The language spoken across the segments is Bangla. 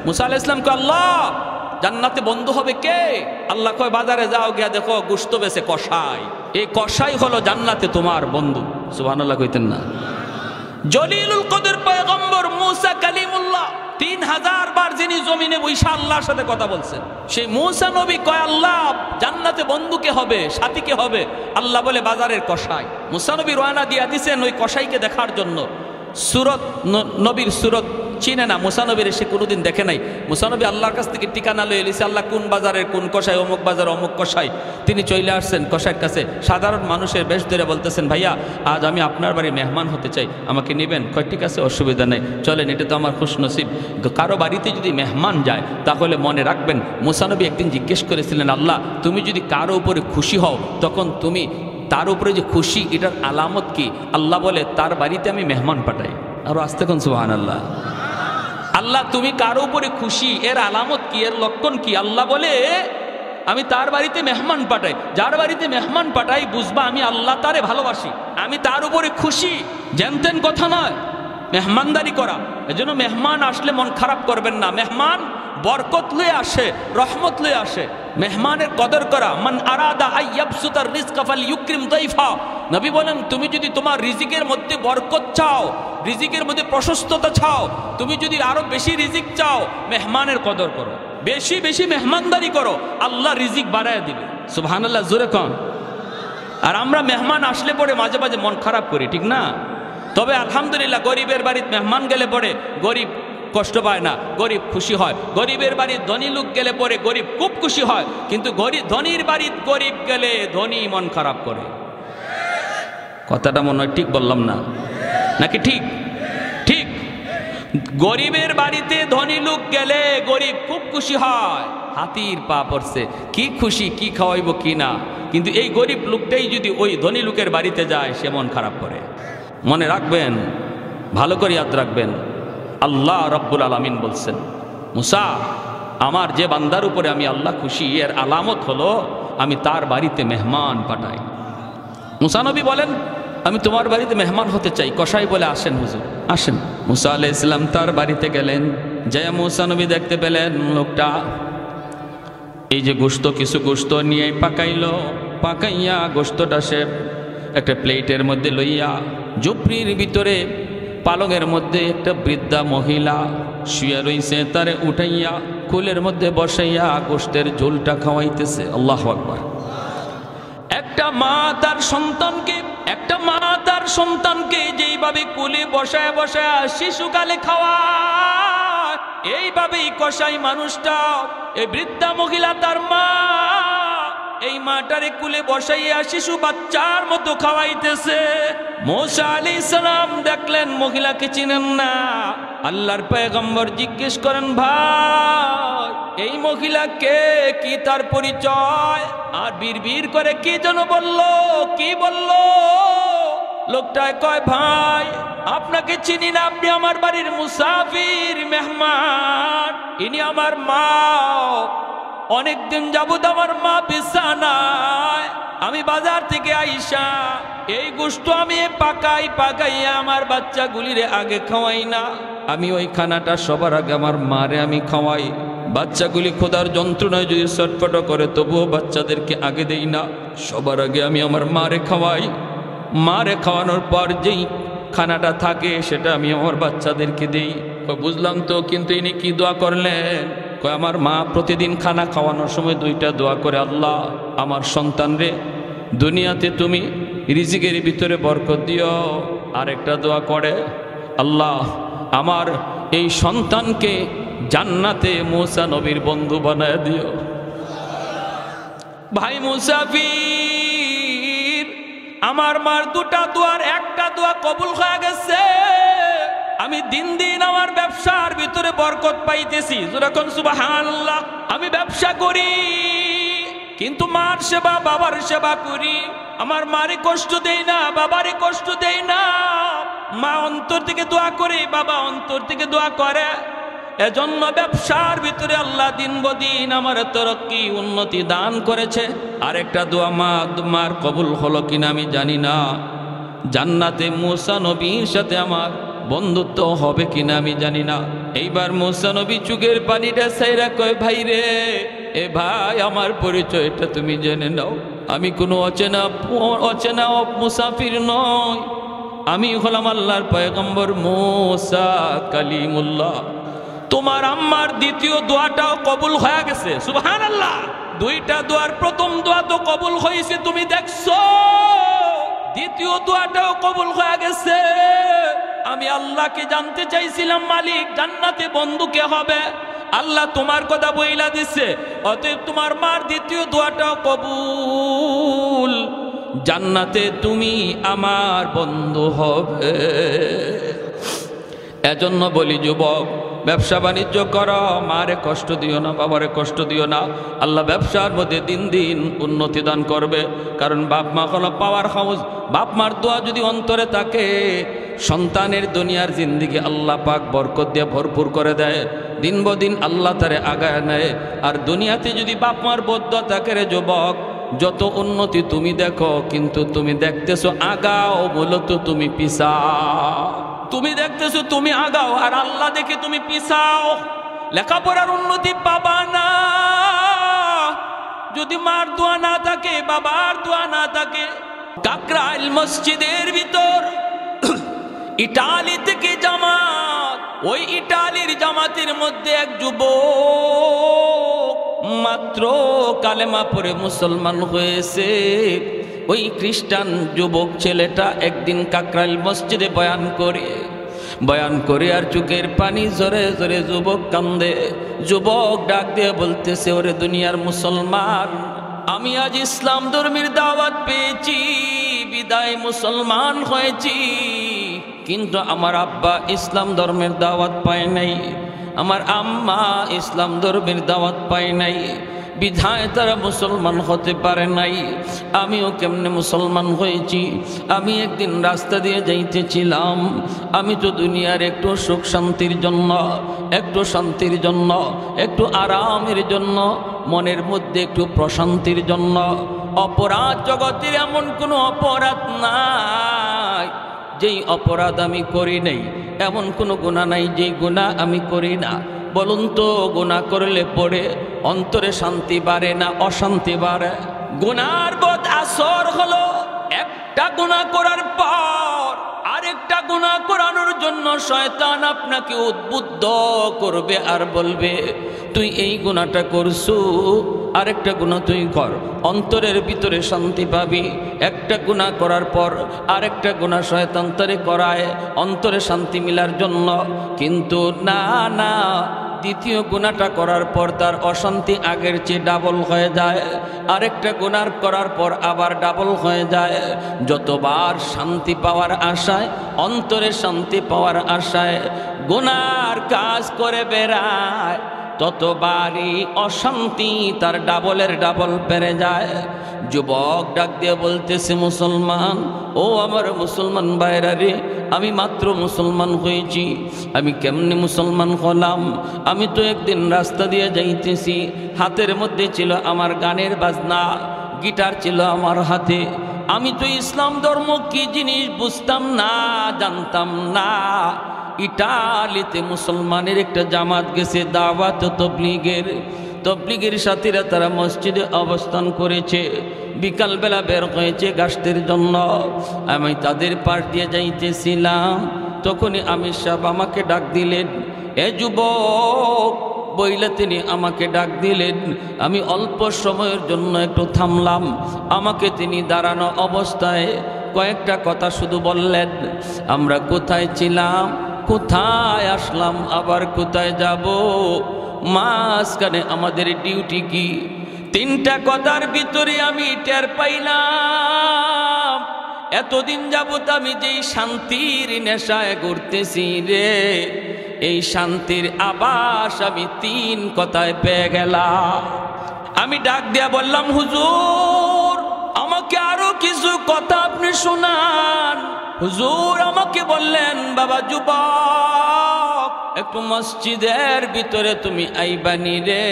মুসা আলাইহিস সালাম কয় আল্লাহ জান্নাতে বন্ধু হবে কে? আল্লাহ কয় বাজারে যাও গিয়া দেখো গোশত বেচে কসাই, এই কসাই হলো জান্নাতে তোমার বন্ধু। সুবহানাল্লাহ কইতেন না? জলিলুল কদর পয়গম্বর মুসা কালিমুল্লাহ 3000 বার যিনি জমিনে বৈশা আল্লাহর সাথে কথা বলছেন, সেই মুসা নবী কয় আল্লাহ জান্নাতে বন্ধু কে হবে, সাথী কে হবে? আল্লাহ বলে বাজারের কসাই। মুসা নবী রওনা দিয়া দিছেন ওই কসাইকে দেখার জন্য। সুরত নবীর সুরত চিনে না, মুসা নবীর সে কোনোদিন দেখে নাই। মুসা নবী আল্লাহর কাছ থেকে ঠিকানা লয়ে এলিছে, আল্লাহ কোন বাজারের কোন কসাই, অমুক বাজার অমুক কসাই। তিনি চলে আসছেন কসাইয়ের কাছে, সাধারণ মানুষের বেশ ধরে বলতেছেন ভাইয়া আজ আমি আপনার বাড়ি মেহমান হতে চাই, আমাকে নেবেন? কয় ঠিক আছে অসুবিধা নেই, চলেন, এটা তো আমার খুশনসিব। কারো বাড়িতে যদি মেহমান যায় তাহলে মনে রাখবেন মুসা নবী একদিন জিজ্ঞেস করেছিলেন আল্লাহ তুমি যদি কারো উপরে খুশি হও তখন তুমি তার উপরে যে খুশি এটার আলামত কি? আল্লাহ বলে তার বাড়িতে আমি মেহমান পাঠাই। আরো আসতে কোন সুবহানাল্লাহ। আল্লাহ তুমি কারো উপরে খুশি এর আলামত কি, এর লক্ষণ কি? আল্লাহ বলে আমি তার বাড়িতে মেহমান পাঠাই। যার বাড়িতে মেহমান পাঠাই বুঝবা আমি আল্লাহ তারে ভালোবাসি, আমি তার উপরে খুশি। জানতেন কথা নয়, মেহমানদারি করা। এজন্য মেহমান আসলে মন খারাপ করবেন না। মেহমান বরকত লয়ে আসে, রহমত লয়ে আসে। মেহমানের কদর করা। মান আরাদা আইয়াবসুতার রিজকা ফালইউকরিম দাইফা। নবী বলেন তুমি যদি তোমার রিজিকের মধ্যে বরকত চাও, রিজিকের মধ্যে প্রশস্ততা চাও, তুমি যদি আরো বেশি রিজিক চাও, মেহমানের কদর করো, বেশি বেশি মেহমানদারি করো, আল্লাহ রিজিক বাড়ায় দিবে। সুবহানাল্লাহ জোরে কোন। আর আমরা মেহমান আসলে পরে মাঝে মাঝে মন খারাপ করি, ঠিক না? তবে আলহামদুলিল্লাহ গরিবের বাড়িতে মেহমান গেলে পরে গরিব কষ্ট পায় না, গরিব খুশি হয়। গরিবের বাড়ি ধনী লোক গেলে পরে গরিব খুব খুশি হয়, কিন্তু ধনীর বাড়িতে গরিব গেলে ধনী মন খারাপ করে। কথাটা মনে হয় ঠিক বললাম না নাকি? ঠিক ঠিক। গরিবের বাড়িতে ধনী লোক গেলে গরিব খুব খুশি হয়, হাতির পা পড়ছে, কি খুশি, কি খাওয়াইব কি না। কিন্তু এই গরিব লোকটাই যদি ওই ধনী লোকের বাড়িতে যায় সে মন খারাপ করে। মনে রাখবেন, ভালো করে ইয়াদ রাখবেন, আল্লাহ রাব্বুল আলামিন বলছেন মুসা আমার যে বান্দার উপরে আমি আল্লাহ খুশি এর আলামত হলো আমি তার বাড়িতে মেহমান পাঠাই। মুসা নবী বলেন আমি তোমার বাড়িতে মেহমান হতে চাই। কসাই বলে আসেন হুজুর, আসেন। মুসা আলাইহিস সালাম তার বাড়িতে গেলেন। যে মুসা নবী দেখতে পেলেন লোকটা এই যে গোশত, কিছু গোশত নিয়ে পাকাইলো, পাকাইয়া গোশতটা সে একটা প্লেটের মধ্যে লইয়া ঝুপড়ির ভিতরে পালঙের মধ্যে একটা বৃদ্ধা মহিলা শুয়ে রইছে, তারে উঠাইয়া কুলের মধ্যে বসাইয়া গোশতের ঝোলটা খাওয়াইতেছে। আল্লাহু আকবার। একটা মা তার সন্তানকে যেইভাবে কুলে বসায় বসায় শিশুকালে খাওয়ায়, এইভাবেই কসাই মানুষটা, এই বৃদ্ধা মহিলা তার মা, এই মাটারে কুলে বসাইয়া শিশু বাচ্চার মতো খাওয়াইতেছে। মুসা আলাইহিস সালাম দেখলেন মহিলাকে চিনেন না। আল্লাহর পয়গম্বর জিজ্ঞেস করেন ভাই এই মহিলা কে, কি তার পরিচয়? আর বীর করে কি যেন বললো, কি বললো? লোকটায় কয় ভাই আপনাকে চিনি না, আপনি আমার বাড়ির মুসাফির মেহমান, ইনি আমার মা। অনেকদিন যাবত আমার মা বিছানায়, আমি বাজার থেকে আইসা এই গোশত আমি পাকাইয়া আমার বাচ্চাগুলিরে আগে খাওয়াই না, আমি ওই খানাটা সবার আগে আমার মারে আমি খাওয়াই। বাচ্চাগুলি ক্ষুধার যন্ত্রণায় যদি ছটফট করে তবুও বাচ্চাদেরকে আগে দেই না, সবার আগে আমি আমার মারে খাওয়াই। মারে খাওয়ানোর পর যেই খানাটা থাকে সেটা আমি আমার বাচ্চাদেরকে দেই। বুঝলাম তো, কিন্তু ইনি কি দোয়া করলেন? আমার মা প্রতিদিন খানা খাওয়ানোর সময় দুইটা দোয়া করে, আল্লাহ আমার সন্তান রে দুনিয়াতে তুমি রিজিকের ভিতরে বরকত দিও। আরেকটা দোয়া করে, আল্লাহ আমার এই সন্তানকে জান্নাতে মুসা নবীর বন্ধু বানায় দিও। ভাই মুসাফির, আমার মার দুটা দোয়ার একটা দোয়া কবুল হয়ে গেছে। আমি দিন দিন আমার ব্যবসার ভিতরে বরকত পাইতেছি। যখন সুবহানাল্লাহ, আমি ব্যবসা করি কিন্তু মার সেবা বাবার সেবা করি। আমার মারে কষ্ট দেই না, বাবারে কষ্ট দেই না। মা অন্তর থেকে দোয়া করে, বাবা অন্তর থেকে দোয়া করে। এজন্য ব্যবসার ভিতরে আল্লাহ দিন বদিন আমার তরক্কি উন্নতি দান করেছে। আরেকটা দোয়া মার কবুল হলো কিনা আমি জানি না। জান্নাতে মুসা নবীর সাথে আমার বন্ধুত্ব হবে কিনা আমি জানি না। এইবার মুসা নবী চোখের পানিটা সাইরা কয়, ভাই রে, এ ভাই, আমার পরিচয়টা তুমি জেনে নাও। আমি কোনো অচেনা মুসাফির নয়, আমি হলাম আল্লাহর পয়গম্বর মুসা কালিমুল্লাহ। তোমার আম্মার দ্বিতীয় দোয়াটাও কবুল হয়ে গেছে, সুবহানাল্লাহ। দুইটা দোয়ার প্রথম দোয়া তো কবুল হয়েছে, তুমি দেখছো, দ্বিতীয় দোয়াটাও কবুল হয়ে গেছে। আমি আল্লাহকে জানতে চাইছিলাম, মালিক জান্নাতে বন্ধু কে হবে? আল্লাহ তোমার কথা বইলা দিছে, অতএব তোমার মার দ্বিতীয় দোয়াটাও কবুল, জান্নাতে তুমি আমার বন্ধু হবে। এজন্য বলি যুবক, ব্যবসা বাণিজ্য করো, মারে কষ্ট দিও না, বাবারে কষ্ট দিও না। আল্লাহ ব্যবসার মধ্যে দিন দিন উন্নতি দান করবে, কারণ বাপ মা হলো পাওয়ার হাউস। বাপ মার দোয়া যদি অন্তরে থাকে, সন্তানের দুনিয়ার জিন্দিগি আল্লাহ পাক বরকত দিয়ে ভরপুর করে দেয়, দিন বদিন আল্লাহ তারে আগায় নেয়। আর দুনিয়াতে যদি বাপ মার বদদোয়া থাকে রে যুবক, যত উন্নতি তুমি দেখো, কিন্তু তুমি দেখতেছো আগাও, মূলত তুমি পিছাও। তুমি দেখতেছো তুমি আগাও, আর আল্লাহ দেখে তুমি পিছাও। লেখাপড়ার উন্নতি পাবা না যদি মার দোয়া না থাকে, বাবার দোয়া না থাকে। কাকরাইল মসজিদের ভিতর ইটালি থেকে জামাত, ওই ইটালির জামাতের মধ্যে এক যুবক মাত্র কালেমা পড়ে মুসলমান হয়েছে। ওই খ্রিস্টান যুবক ছেলেটা একদিন কাকরাইল মসজিদে বয়ান করে আর চোখের পানি জোরে জোরে যুবক কান্দে। যুবক ডাক দিয়ে বলতেছে, ওরে দুনিয়ার মুসলমান, আমি আজ ইসলাম ধর্মের দাওয়াত পেয়েছি, বিদায় মুসলমান হয়েছি, কিন্তু আমার আব্বা ইসলাম ধর্মের দাওয়াত পায় নাই, আমার আম্মা ইসলাম ধর্মের দাওয়াত পায় নাই, বিধায় তারা মুসলমান হতে পারে নাই। আমিও কেমনে মুসলমান হয়েছি? আমি একদিন রাস্তা দিয়ে যাইতেছিলাম, আমি তো দুনিয়ার একটু সুখ শান্তির জন্য, একটু শান্তির জন্য, একটু আরামের জন্য, মনের মধ্যে একটু প্রশান্তির জন্য। অপরাধ জগতের এমন কোনো অপরাধ নাই যেই অপরাধ আমি করি নাই, এমন কোনো গুনাহ নাই যেই গুনাহ আমি করি না। বলুন তো, গুনাহ করলে পড়ে অন্তরে শান্তি বাড়ে না অশান্তি বাড়ে? গুনার বদ আসর হলো একটা গুনাহ করার পর আরেকটা গুনাহ করানোর জন্য শয়তান আপনাকে উদ্বুদ্ধ করবে আর বলবে, তুই এই গুনাহটা করছু, আরেকটা গুনাহ তুই কর, অন্তরের ভিতরে শান্তি পাবি। একটা গুনাহ করার পর আরেকটা গুনাহ শয়তান তারে করায় অন্তরে শান্তি মিলার জন্য। কিন্তু না না, দ্বিতীয় গুনাহটা করার পর তার অশান্তি আগের চেয়ে ডাবল হয়ে যায়, আরেকটা গুনাহ করার পর আবার ডাবল হয়ে যায়। যতবার শান্তি পাওয়ার আশায়, অন্তরে শান্তি পাওয়ার আশায় গুনার কাজ করে বেড়ায়, ততবারই অশান্তি তার ডাবলের ডাবল বেড়ে যায়। যুবক ডাক দিয়ে বলতেছে, মুসলমান, ও আমার মুসলমান ভাইরা রে, আমি মাত্র মুসলমান হয়েছি। আমি কেমনে মুসলমান হলাম? আমি তো একদিন রাস্তা দিয়ে যাইতেছি, হাতের মধ্যে ছিল আমার গানের বাজনা, গিটার ছিল আমার হাতে। আমি তো ইসলাম ধর্ম কি জিনিস বুঝতাম না, জানতাম না। ইটালিতে মুসলমানের একটা জামাত গেছে, দাওয়াত তবলিগের সাথীরা তারা মসজিদে অবস্থান করেছে, বিকালবেলা বের হয়েছে গাছতের জন্য। আমি তাদের পাশ দিয়ে যাইতেছিলাম, তখনই আমির সাহেব আমাকে ডাক দিলেন, এ যুবক বইলে তিনি আমাকে ডাক দিলেন। আমি অল্প সময়ের জন্য একটু থামলাম, আমাকে তিনি দাঁড়ানো অবস্থায় কয়েকটা কথা শুধু বললেন। আমরা কোথায় ছিলাম, কোথায় আসলাম, আবার কোথায় যাব, মাঝখানে আমাদের ডিউটি কি? তিনটা কথার ভিতরে আমি টের পাইলাম এতদিন যাবত আমি যেই শান্তির নেশায় ঘুরতেছি রে, এই শান্তির আভাস আমি তিন কথায় পেয়ে গেলাম। আমি ডাক দিয়া বললাম, হুজুর আমাকে আরো কিছু কথা আপনি শোনান। হুজুর আমাকে বললেন, বাবা যুবক, একটু মসজিদের ভিতরে তুমি আইবানি রে।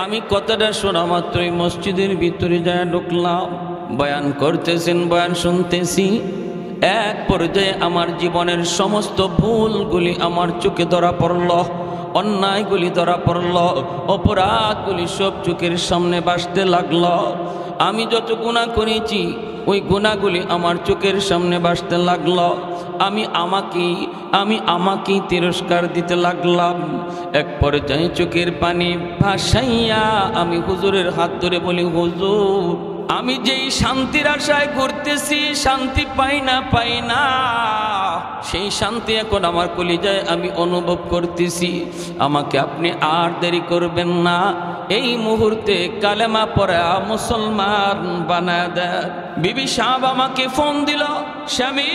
আমি কথাটা শোনা মাত্রই মসজিদের ভিতরে যায় ঢুকলাম। বয়ান করতেছেন, বয়ান শুনতেছি। এক পর্যায়ে আমার জীবনের সমস্ত ভুলগুলি আমার চোখে ধরা পড়ল, অন্যায়গুলি ধরা পড়ল, অপরাধগুলি সব চোখের সামনে ভাসতে লাগলো। আমি যত গুনাহ করেছি ওই গুনাহগুলি আমার চোখের সামনে ভাসতে লাগলো। আমি আমাকেই তিরস্কার দিতে লাগলাম। এক পর্যায়ে চোখের পানি ভাসাইয়া আমি হুজুরের হাত ধরে বলি, হুজুর, আমি যেই শান্তির আশায় ঘুরতেছি, শান্তি পাই না, সেই শান্তি এখন আমার কলিজায় আমি অনুভব করতেছি। আমাকে আপনি আর দেরি করবেন না, এই মুহূর্তে কালেমা পড়া মুসলমান বানায় দেন। বিবি সাহেব আমাকে ফোন দিল, স্বামী,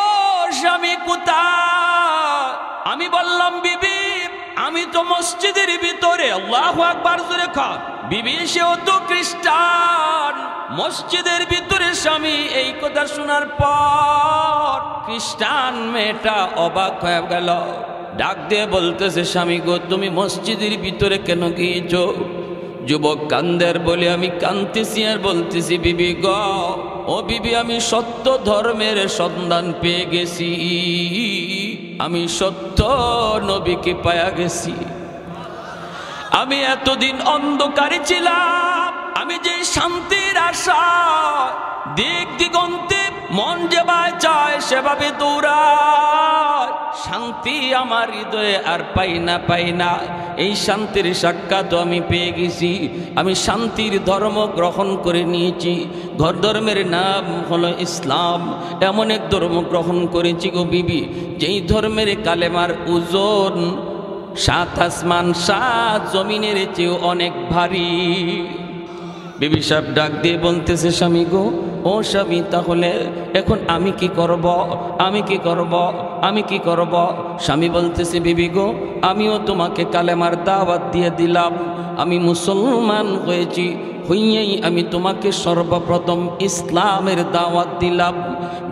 ও স্বামী কোথায়? আমি বললাম, বিবি আমি তো মসজিদের ভিতরে। আল্লাহু আকবার জোরে খান। বিবি সেও তো খ্রিস্টান, মসজিদের ভিতরে। স্বামী এই কথা শোনার পর খ্রিস্টান মেয়েটা অবাক হয়ে গেল, ডাক দিয়ে বলতেছে, স্বামী গো, তুমি মসজিদের ভিতরে কেন গিয়েছো? যুবক কান্দের বলে, আমি কাঁদতেছি আর বলতেছি, বিবি গো, ও বিবি, আমি সত্য ধর্মের সন্ধান পেয়ে গেছি, আমি সত্য নবীকে পায়া গেছি। আমি এতদিন অন্ধকারে ছিলাম, আমি যে শান্তির আশা দিক দিগন্তে মন যেভাবে চায় সেভাবে দৌড়ায়, শান্তি আমার হৃদয়ে আর পাই না। এই শান্তির সাক্ষাৎ আমি পেয়ে গেছি। আমি শান্তির ধর্ম গ্রহণ করে নিয়েছি। ধর্মের নাম হলো ইসলাম। এমন এক ধর্ম গ্রহণ করেছি গো বিবি, যেই ধর্মের কালেমার ওজন 7 আসমান 7 জমিনের চেয়েও অনেক ভারী। বিবি সাহেব ডাক দিয়ে বলতেছে, স্বামী গো, ও স্বামী, তাহলে এখন আমি কি করব? স্বামী বলতেছে, বিবি গো, আমিও তোমাকে কালেমার দাওয়াত দিয়ে দিলাম। আমি মুসলমান হয়েছি, হইয়াই আমি তোমাকে সর্বপ্রথম ইসলামের দাওয়াত দিলাম।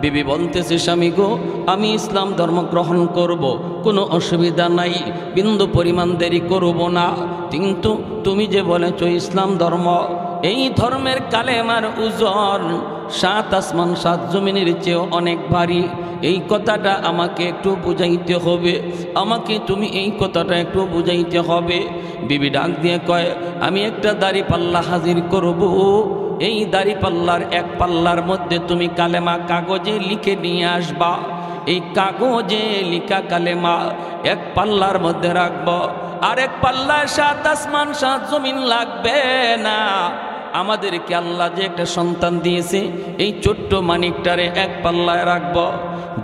বিবি বলতেছে, স্বামী গো, আমি ইসলাম ধর্ম গ্রহণ করব, কোনো অসুবিধা নাই, বিন্দু পরিমাণ দেরি করব না। কিন্তু তুমি যে বলেছ ইসলাম ধর্ম, এই ধর্মের কালেমার ওজন 7 আসমান 7 জমিনের চেয়েও অনেক ভারী। এই কথাটা আমাকে একটু বুঝাইতে হবে, আমাকে তুমি এই কথাটা একটু বুঝাইতে হবে। বিবি ডাক দিয়ে কয়, আমি একটা দাড়ি পাল্লা হাজির করব, এই দাড়ি পাল্লার এক পাল্লার মধ্যে তুমি কালেমা কাগজে লিখে নিয়ে আসবা। এই কাগজে লিখা কালেমা এক পাল্লার মধ্যে রাখবো, আর এক পাল্লায় 7 আসমান 7 জমিন লাগবে না। আমাদেরকে আল্লাহ যে একটা সন্তান দিয়েছে, এই ছোট্ট মানিকটারে এক পাল্লায় রাখবো।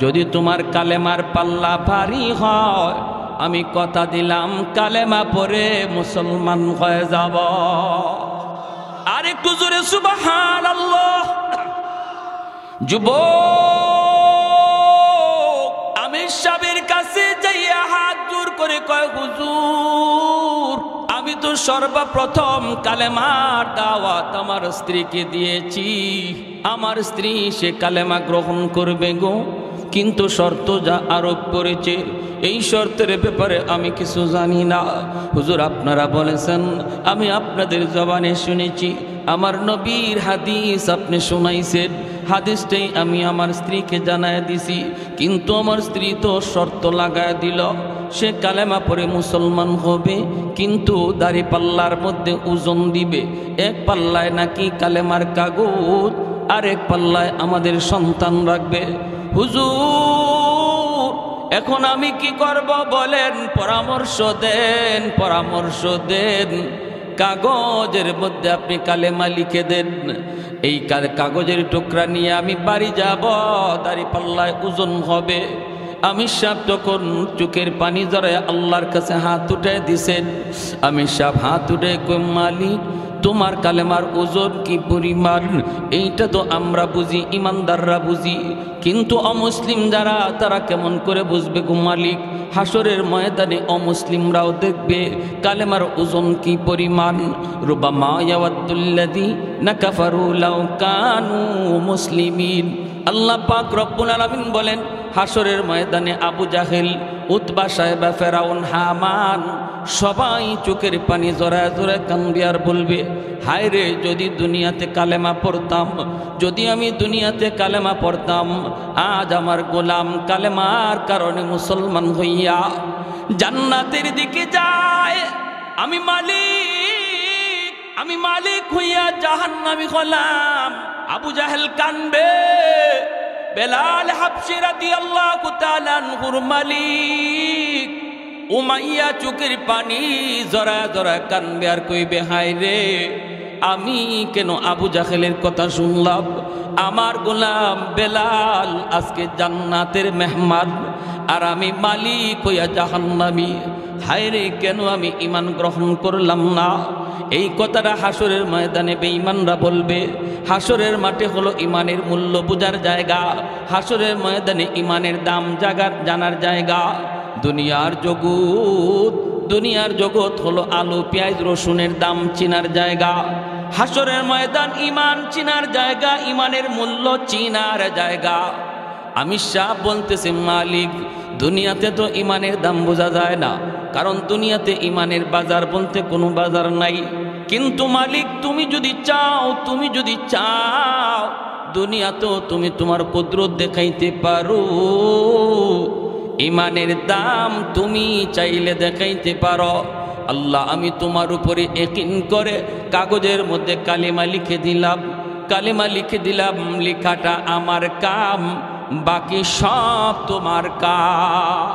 যদি তোমার কালেমার পাল্লা ভারী হয়, আমি কথা দিলাম কালেমা পড়ে মুসলমান হয়ে যাব। আর একটু জোরে সুবহানাল্লাহ। যুবক আমির সাহেবের কাছে যাইয়া হাত জোর করে কয়, হুজুর, আমি তো সর্বপ্রথম কালেমার দাওয়াত আমার স্ত্রীকে দিয়েছি। আমার স্ত্রী সে কালেমা গ্রহণ করবে গো, কিন্তু শর্ত যা আরোপ করেছে, এই শর্তের ব্যাপারে আমি কিছু জানি না। হুজুর, আপনারা বলেছেন, আমি আপনাদের জবানে শুনেছি, আমার নবীর হাদিস আপনি শুনাইছেন, হাদিসটাই আমি আমার স্ত্রীকে জানায় দিছি। কিন্তু আমার স্ত্রী তো শর্ত লাগায় দিল, সে কালেমা পড়ে মুসলমান হবে, কিন্তু দাড়ি পাল্লার মধ্যে ওজন দিবে। এক পাল্লায় নাকি কালেমার কাগজ, আর এক পাল্লায় আমাদের সন্তান রাখবে। হুজুর, এখন আমি কি করব বলেন? পরামর্শ দেন। কাগজের মধ্যে আপনি কালেমা লিখে দেন। এই কাগজের টুকরা নিয়ে আমি বাড়ি যাব, দাড়ি পাল্লায় ওজন হবে। আমির সাহেব তখন চোখের পানি জড়ায় আল্লাহর কাছে হাত উঠে দিছেন। আমির সাহেব হাত উঠে কই, মালিক, তোমার কালেমার ওজন কি পরিমাণ এইটা তো আমরা বুঝি, ইমানদাররা বুঝি, কিন্তু অমুসলিম যারা তারা কেমন করে বুঝবে গো মালিক? হাসরের ময়দানে অমুসলিমরাও দেখবে কালেমার ওজন কি পরিমাণ। রুবামা ইয়াওয়াদ্দুল্লাযীনা কাফারু লাউ কানু মুসলিমিন। আল্লাহ পাক রব্বুল আলামিন বলেন হাসরের ময়দানে আবু জাহেল, উতবা সাহেবা, ফেরাউন, হামান সবাই চোখের পানি জড়ায় জড়ায় কাঁদবে আর বলবে, হায় রে, যদি দুনিয়াতে কালেমা পড়তাম, যদি আমি দুনিয়াতে কালেমা পড়তাম, আজ আমার গোলাম কালেমার কারণে মুসলমান হইয়া জান্নাতের দিকে যায়, আমি মালিক হইয়া জাহান্নামী হলাম। আবু জাহেল কানবে, বেলাল হাবশী রাদিয়াল্লাহু তাআলা আনহুর মালিক উমাইয়া চোখের পানি জরা জরা কানবে আর কইবে, হায় রে, আমি কেন আবু জাহেলের কথা শুনলাম? আমার গোলাম বেলাল আজকে জান্নাতের মেহমান আর আমি মালিক হইয়া জাহান্নামী। হায় রে, কেন আমি ঈমান গ্রহণ করলাম না? এই কথাটা হাসরের ময়দানে বেঈমানরা বলবে। হাসরের মাঠে হলো ঈমানের মূল্য বোঝার জায়গা, হাসরের ময়দানে ঈমানের দাম জানার জায়গা। দুনিয়ার জগৎ হলো আলু পেঁয়াজ রসুনের দাম চিনার জায়গা। হাসরের ময়দান ঈমান চিনার জায়গা, ঈমানের মূল্য চিনার জায়গা। আমি শাহ বলতেছি, মালিক, দুনিয়াতে তো ঈমানের দাম বোঝা যায় না, কারণ দুনিয়াতে ঈমানের বাজার বলতে কোনো বাজার নাই। কিন্তু মালিক, তুমি যদি চাও দুনিয়াতেও তুমি তোমার কুদরত দেখাইতে পারো, ঈমানের দাম তুমি চাইলে দেখাইতে পারো। আল্লাহ, আমি তোমার উপরে ইয়াকিন করে কাগজের মধ্যে কালিমা লিখে দিলাম, লেখাটা আমার কাম, বাকি সব তোমার কাম।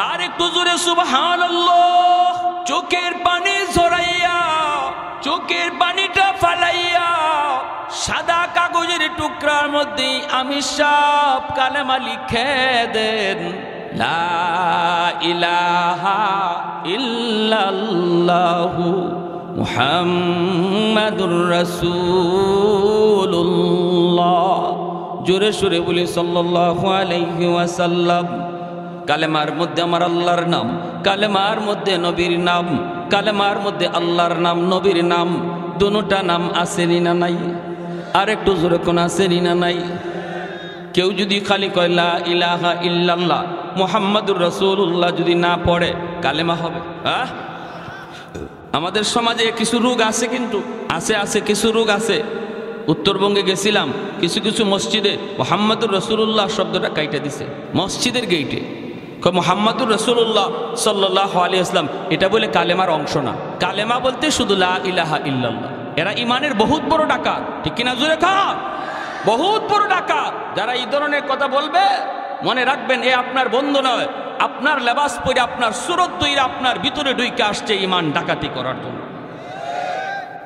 আর একটু জোরে সুবহানাল্লাহ। চোখের পানি ঝরাইয়া, চোখের পানিটা ফালাইয়া সাদা কাগজের টুকরার মধ্যে আমি সব কালেমা লিখে দেন। লা ইলাহা ইল্লাল্লাহু মুহাম্মাদুর রাসূলুল্লাহ। জোরে সোরে বলি সাল্লাল্লাহু আলাইহি ওয়াসাল্লাম। কালেমার মধ্যে আমার আল্লাহর নাম, কালেমার মধ্যে নবীর নাম, কালেমার মধ্যে আল্লাহর নাম, নবীর নাম, দুটোটা নাম আসেনি না নাই? আর একটু জোরে কোন আসেনি না নাই? কেউ যদি খালি কয় লা ইলাহা ইল্লাল্লাহ মুহাম্মাদুর রাসূলুল্লাহ যদি না পড়ে, কালেমা হবে? আমাদের সমাজে কিছু রোগ আছে, কিন্তু আছে কিছু রোগ আছে। উত্তরবঙ্গে গেছিলাম, কিছু মসজিদে মুহাম্মাদুর রাসূলুল্লাহ শব্দটা কাইটা দিছে মসজিদের গেইটে। মুহাম্মাদুর রাসূলুল্লাহ সাল্লাল্লাহু আলাইহি ওয়াসাল্লাম, এটা বলে কালেমার অংশ না। কালেমা বলতে শুধু লা ইলাহা ইল্লাল্লাহ। এরা ইমানের বহুত বড় ডাকাত, ঠিক কিনা জোরে খা? বহুত বড় ডাকাত। যারা এই ধরনের কথা বলবে, মনে রাখবেন, এ আপনার বন্ধু নয়, আপনার লেবাস পরে আপনার সুরত তৈরি আপনার ভিতরে ঢুকে আসছে ইমান ডাকাতি করার জন্য।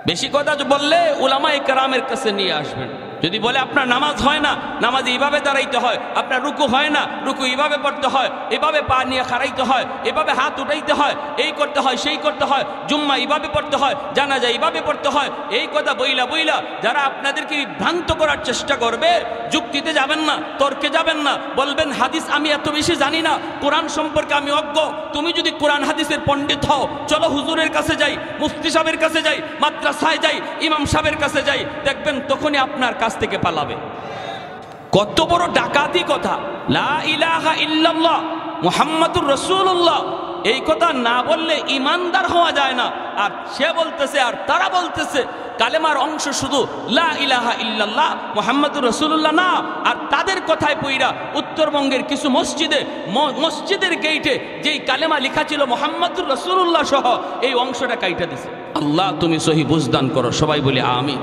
বেশি কথা বললে উলামায়ে কেরামের কাছে নিয়ে আসবেন। যদি বলে আপনার নামাজ হয় না, নামাজে এইভাবে দাঁড়াইতে হয়, আপনার রুকু হয় না, রুকু এইভাবে পড়তে হয়, এভাবে পা নিয়ে খাড়াইতে হয়, এভাবে হাত উঠাইতে হয়, এই করতে হয়, সেই করতে হয়, জুম্মা এইভাবে পড়তে হয়, জানাজা এইভাবে পড়তে হয়, এই কথা বইলা যারা আপনাদেরকে বিভ্রান্ত করার চেষ্টা করবে, যুক্তিতে যাবেন না, তর্কে যাবেন না, বলবেন হাদিস আমি এত বেশি জানি না, কোরআন সম্পর্কে আমি অজ্ঞ। তুমি যদি কোরআন হাদিসের পণ্ডিত হও, চলো হুজুরের কাছে যাই, মুফতি সাহেবের কাছে যাই, মাদ্রাসায় যাই, ইমাম সাহেবের কাছে যাই, দেখবেন তখনই আপনার কাছ থেকে পালাবে। কত বড় ডাকাতি কথা! লা ইলাহা ইল্লাল্লাহ মুহাম্মাদুর রাসূলুল্লাহ, এই কথা না বললে ইমানদার হওয়া যায় না। আর সে বলতেছে, আর তারা বলতেছে কালেমার অংশ শুধু লা ইলাহা ইল্লাল্লাহ মুহাম্মাদুর রাসূলুল্লাহ না। আর তাদের কথায় পইরা উত্তরবঙ্গের কিছু মসজিদের গেইটে যেই কালেমা লেখা ছিল মুহাম্মাদুর রাসূলুল্লাহ সহ, এই অংশটা কাইটা দিছে। আল্লাহ তুমি সহি বুঝদান করো। সবাই বলি আমিন,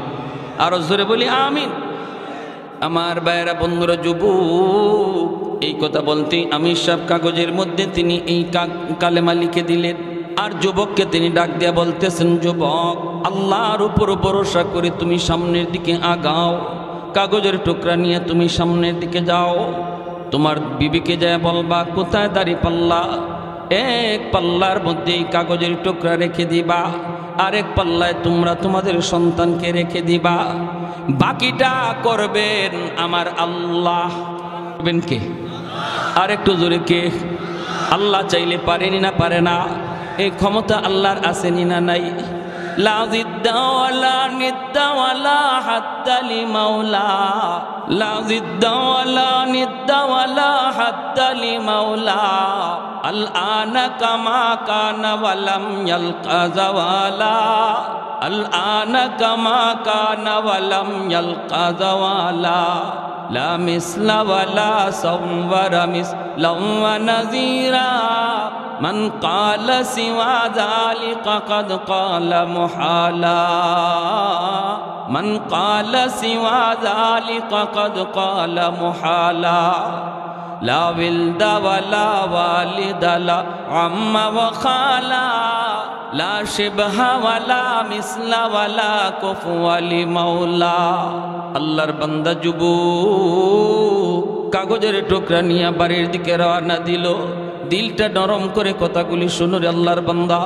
আরো জোরে বলি আমিন। আমার ভাইয়েরা, বন্ধুরা, যুবক, এই কথা বলতে আমি সব কাগজের মধ্যে তিনি এই কালেমা লিখে দিলেন। আর যুবককে তিনি ডাক দিয়া বলতেছেন, যুবক, আল্লাহর উপর ভরসা করে তুমি সামনের দিকে আগাও, কাগজের টুকরা নিয়ে তুমি সামনের দিকে যাও। তোমার বিবিকে যায় বলবা, কোথায় দাড়ি পাল্লা? এক পাল্লার মধ্যে এই কাগজের টুকরা রেখে দিবা, আরেক পাল্লায় তোমরা তোমাদের সন্তানকে রেখে দিবা। বাকিটা করবেন আমার আল্লাহ। করবেন কে? আর একটু জোরে কে? আল্লাহ চাইলে পারেনি না পারে না? এই ক্ষমতা আল্লাহর আসেনি না নাই? লা জিদ্দা ওয়ালা নিদ্দা ওয়ালা হাদ্দা লিমাওলা লা জিদ্দা ওয়ালা নিদ্দা ওয়ালা হাদ্দা লিমাওলা আল আনা কামা কানা ওয়ালাম ইয়ালকা জাওয়ালা আল আনা কামা কানা ওয়ালাম ইয়ালকা জাওয়ালা লা মিসলা ওয়ালা সাওয়ারা মিসলাম ওয়া নাযীরা মান ক্বালা সিওয়া যালিকা ক্বাদ ক্বালা মুহালা মান ক্বালা সিওয়া যালিকা ক্বাদ ক্বালা মুহালা লা ওয়ালদা ওয়ালা ওয়ালিদা লা আম্মা ওয়া খালা লা শিবহা ওয়ালা মিসলা ওয়ালা কুফুয়া লিমাওলা। আল্লাহর বান্দা যুবক কাগজের টুকরা নিয়ে বাড়ির দিকে রওনা দিল। দিলটা নরম করে কথাগুলি শুনো রে আল্লাহর বান্দা।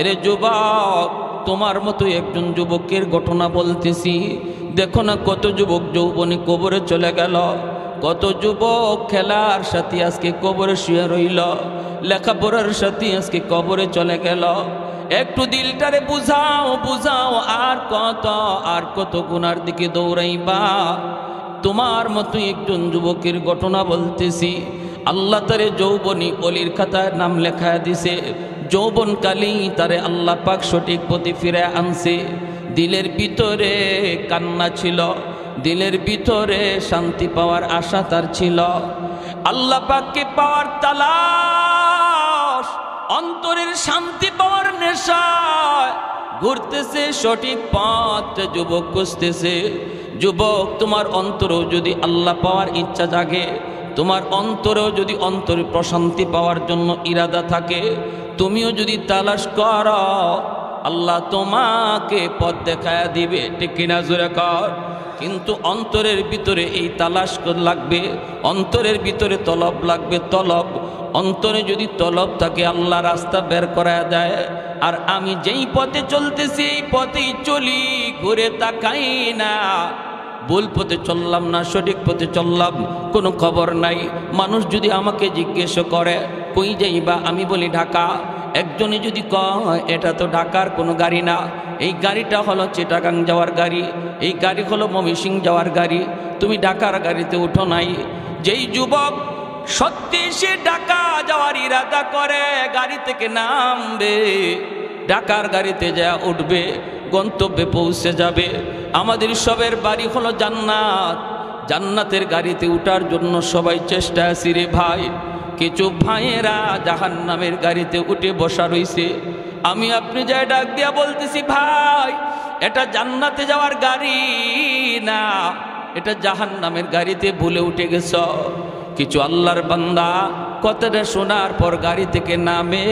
এরে যুবক, তোমার মতো একজন যুবকের ঘটনা বলতেছি। দেখো না কত যুবক যৌবনে কবরে চলে গেল, কত যুবক খেলার সাথে আজকে কবরে শুয়ে রইল, লেখাপড়ার সাথে আজকে কবরে চলে গেল। একটু দিলটারে বুঝাও বুঝাও, আর কত গুনার দিকে দৌড়াইবা। তোমার মতো একজন যুবকের ঘটনা বলতেছি। আল্লাহ তারে যৌবনী অলির খাতায় নাম লেখা দিছে। যৌবনকালেই তারে আল্লাহ পাক সঠিক পথে ফিরে আনছে। দিলের ভিতরে কান্না ছিল, দিলের ভিতরে শান্তি পাওয়ার আশা তার ছিল। আল্লাহ পাককে পাওয়ার তালাশ, অন্তরের শান্তি পাওয়ার নেশায় ঘুরতেছে সঠিক পথ যুবক খুঁজতেছে। যুবক, তোমার অন্তরেও যদি আল্লাহ পাওয়ার ইচ্ছা জাগে, তোমার অন্তরেও যদি অন্তরে প্রশান্তি পাওয়ার জন্য ইরাদা থাকে, তুমিও যদি তালাশ করো, আল্লাহ তোমাকে পথ দেখায়া দিবে। ঠিক কিনা জোরে কর। কিন্তু অন্তরের ভিতরে এই তালাশ লাগবে, অন্তরের ভিতরে তলব লাগবে, তলব। অন্তরে যদি তলব থাকে আল্লাহ রাস্তা বের করায় দেয়। আর আমি যেই পথে চলতেছি এই পথেই চলি, ঘুরে তাকাই না। ভুল পথে চললাম না সঠিক পথে চললাম কোনো খবর নাই। মানুষ যদি আমাকে জিজ্ঞেস করে কই যাইবা, আমি বলি ঢাকা। একজনে যদি কয় এটা তো ঢাকার কোনো গাড়ি না, এই গাড়িটা হলো চিটাগাং যাওয়ার গাড়ি, এই গাড়ি হলো ময়মনসিংহ যাওয়ার গাড়ি, তুমি ঢাকার গাড়িতে উঠো নাই। যেই যুবক সত্যি সে ঢাকা যাওয়ার ইরাদা করে, গাড়ি থেকে নামবে, ঢাকার গাড়িতে যা উঠবে, গন্তব্যে পৌঁছে যাবে। আমাদের সবের বাড়ি হলো জান্নাত, জান্নাতের গাড়িতে উঠার জন্য সবাই চেষ্টা আছি রে ভাই। কিছু ভাইয়েরা জাহান্নামের গাড়িতে উঠে বসা রইছে। আমি আপনি যাই ডাক দিয়া বলতেছি, ভাই এটা জান্নাতে যাওয়ার গাড়ি না, এটা জাহান্নামের গাড়িতে ভুলে উঠে গেছ। কিছু আল্লাহর বান্দা কথাটা শোনার পর গাড়ি থেকে নামে,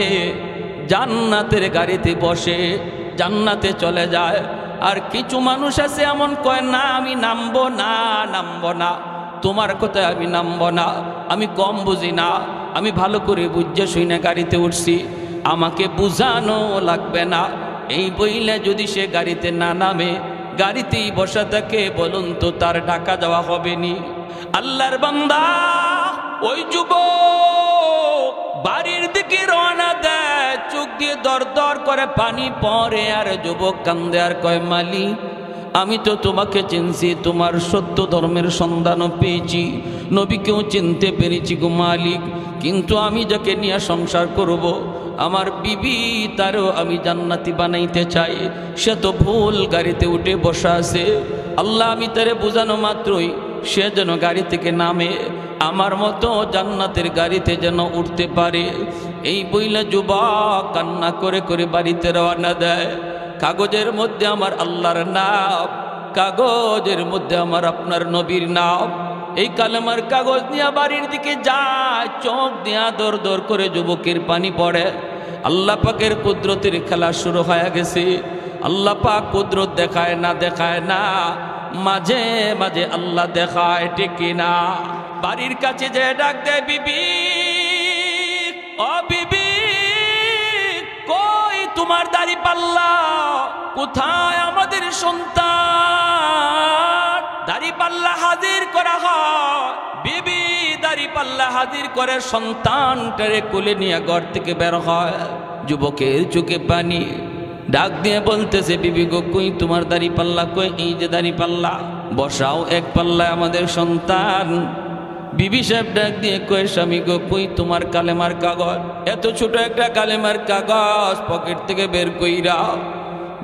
জান্নাতের গাড়িতে বসে জান্নাতে চলে যায়। আর কিছু মানুষ আছে এমন কয়, না আমি নামবো না, নামবো না, তোমার কথায় আমি নামবো না, আমি কম বুঝি না, আমি ভালো করে বুঝে শুনে গাড়িতে উঠছি, আমাকে বুঝানো লাগবে না। এই বইলে যদি সে গাড়িতে না নামে, গাড়িতেই বসা থাকে, বলুন তো তার ঢাকা যাওয়া হবে নি? আল্লাহর বান্দা ওই যুবক বাড়ির দিকে রওনা দেয়, চোখ দিয়ে দর দর করে পানি পড়ে। আর যুবক কান্দে আর কয়, মালিক আমি তো তোমাকে চিনছি, তোমার সত্য ধর্মের সন্ধানও পেয়েছি, নবীকেও চিনতে পেরেছি গো মালিক। কিন্তু আমি যাকে নিয়ে সংসার করব, আমার বিবি, তারও আমি জান্নাতি বানাইতে চাই, সে তো ভুল গাড়িতে উঠে বসা আছে। আল্লাহ আমি তারে বোঝানো মাত্রই সে যেন গাড়ি থেকে নামে, আমার মতো জান্নাতের গাড়িতে যেন উঠতে পারে। এই বইলা যুবক কান্না করে করে বাড়িতে রওনা দেয়। কাগজের মধ্যে আমার আল্লাহর নাম, কাগজের মধ্যে আমার আপনার নবীর নাম। এই কালেমার কাগজ নিয়ে বাড়ির দিকে যায়, চোখ দিয়া দর দর করে যুবকের পানি পড়ে। আল্লাহ পাকের কুদরতের খেলা শুরু হয়ে গেছে। আল্লাহ পাক কুদরত দেখায় না, দেখায় না, মাঝে মাঝে আল্লাহ দেখায়, ঠিক না? বাড়ির কাছে যে ডাক দেয়, বিবি ও বিবি, কই তোমার দাড়ি পাল্লা, কোথায় আমাদের সন্তান? দাড়ি পাল্লা হাজির করা হয়। বিবি দাড়ি পাল্লা হাজির করে সন্তানটারে কোলে নিয়ে ঘর থেকে বের হয়। যুবকের চোখে পানি, ডাক দিয়ে বলতেছে, বিবি গো কই তোমার দাড়ি পাল্লা কই? এই যে দাড়ি পাল্লা, বসাও এক পাল্লায় আমাদের সন্তান। বিবি সাহেব ডাক দিয়ে কই, স্বামী গো কই তোমার কালেমার কাগজ? এত ছোট একটা কালেমার কাগজ পকেট থেকে বের কইরা।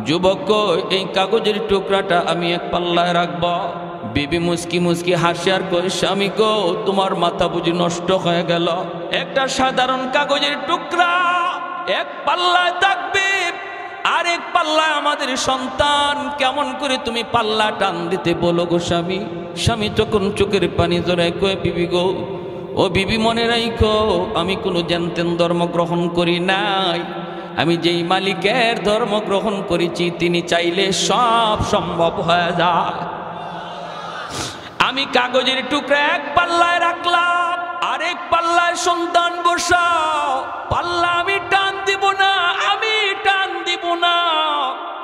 যুবক কই, এই কাগজের টুকরাটা আমি এক পাল্লায় রাখবো। বিবি মুস্কি মুস্কি হাসি আর কই, স্বামী গো তোমার মাথা বুঝি নষ্ট হয়ে গেল? একটা সাধারণ কাগজের টুকরা এক পাল্লায় থাকবে, আরেক পাল্লায় আমাদের সন্তান, কেমন করে তুমি পাল্লা টান দিতে বলো গো স্বামী? স্বামী তখন চোখের পানি জড়ায় কয়ে, বিবি গো, ও বিবি মনে রাখো, আমি কোনো জ্ঞানতেন ধর্ম গ্রহণ করি নাই। আমি যেই মালিকের ধর্ম গ্রহণ করেছি তিনি চাইলে সব সম্ভব হয়ে যায়। আমি কাগজের টুকরা এক পাল্লায় রাখলাম, আরেক পাল্লায় সন্তান বসাও। পাল্লা আমি টান দিব না, আমি টান দিব না।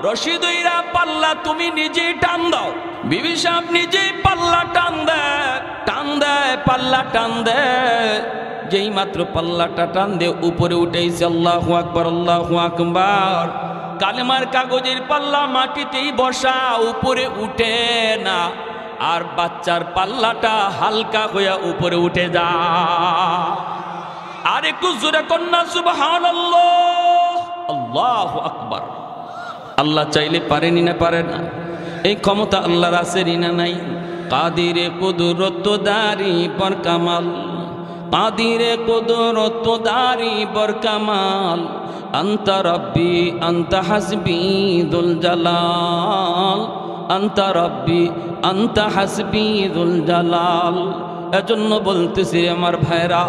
রশিদইরা পাল্লা তুমি নিজেই টান দাও। বিবি সাহেব নিজেই পাল্লা টান দেয়, পাল্লা টান দেয়। যেই মাত্র পাল্লাটা টান দিয়ে উপরে উঠেছে, আল্লাহু আকবার, আল্লাহু আকবার। কালেমার কাগজের পাল্লা মাটিতেই বসা, উপরে উঠে না। আর বাচ্চার পাল্লাটা হালকা হইয়া উপরে উঠে যা। আর একটু জোরে কন্যা সুবহানাল্লাহ, আল্লাহু আকবার। আল্লাহ চাইলে পারেনি না পারে না? এই ক্ষমতা আল্লাহর আছে না নাই? কাদিরে কুদরত দারি পর কামাল, কাদিরে কুদরত দারি পর কামাল। আনতা রব্বি আনতা হাসবি দুল জালাল, আনতা রব্বি আনতা হাসবি দুল জালাল। এজন্য বলতেছি আমার ভাইরা,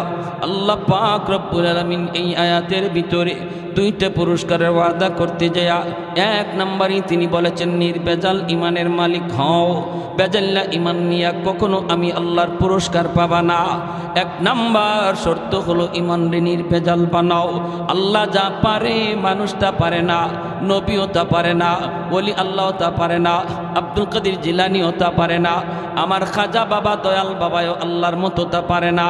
আল্লাহ পাক রব্বুল আলামিন এই আয়াতের ভিতরে দুইটা পুরস্কারের ওয়াদা করতে যায়। এক নম্বরই তিনি বলেছেন, নির্বেজাল ইমানের মালিক হও। বেজাল্লা ইমান নিয়া কখনো আমি আল্লাহর পুরস্কার পাবা না। এক নাম্বার শর্ত হলো ইমানরে নির্বেজাল বানাও। আল্লাহ যা পারে মানুষ তা পারে না, নবীও তা পারে না, ওলি আল্লাহ তা পারে না, আব্দুল কাদের জিলানিও তা পারে না, আমার খাজা বাবা দয়াল বাবাও আল্লাহর মতো তা পারে না।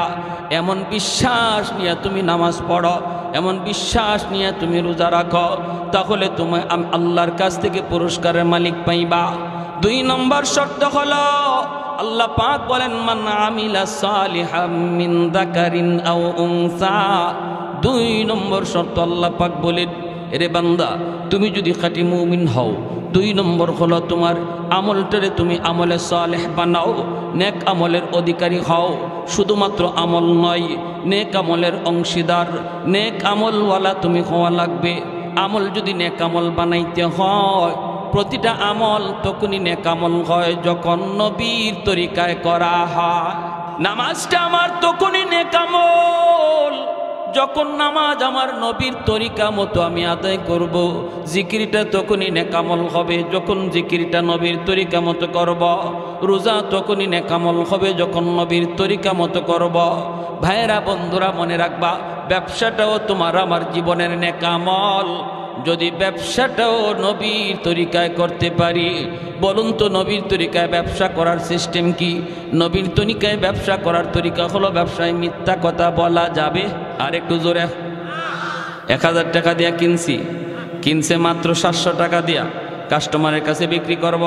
এমন বিশ্বাস নিয়ে তুমি নামাজ পড়ো, এমন বিশ্বাস নিয়ে তুমি রোজা রাখো, তাহলে তুমি আল্লাহর কাছ থেকে পুরস্কারের মালিক পাইবা। দুই নম্বর শর্ত হলো, আল্লাহ পাক বলেন, মান আমিলা সালিহাম মিন যাকারিন আও উনসা। দুই নম্বর শর্ত আল্লাহ পাক বলেন, এরে বান্দা তুমি যদি খাঁটি মুমিন হও, দুই নম্বর হলো তোমার আমলটারে তুমি আমলে সালেহ বানাও, নেক আমলের অধিকারী হও। শুধুমাত্র আমল নয়, নেক আমলের অংশীদার, নেক আমলওয়ালা তুমি হওয়া লাগবে। আমল যদি নেক আমল বানাইতে হয়, প্রতিটা আমল তখনই নেক আমল হয় যখন নবীর তরিকায় করা হয়। নামাজটা আমার তখনই নেক আমল যখন নামাজ আমার নবীর তরিকা মতো আমি আদায় করব। জিকিরটা তখনই নেকামল হবে যখন জিকিরটা নবীর তরিকা মতো করব। রোজা তখনই নেকামল হবে যখন নবীর তরিকা মতো করব। ভাইরা বন্ধুরা মনে রাখবা, ব্যবসাটাও তোমার আমার জীবনের নেকামল। যদি ব্যবসাটাও নবীর তরিকায় করতে পারি, বলুন তো নবীর তরিকায় ব্যবসা করার সিস্টেম কি? নবীর তরিকায় ব্যবসা করার তরিকা হলো, ব্যবসায় মিথ্যা কথা বলা যাবে। আর একটু জোরে, 1000 টাকা দিয়া কিনছে মাত্র 700 টাকা দিয়া, কাস্টমারের কাছে বিক্রি করব,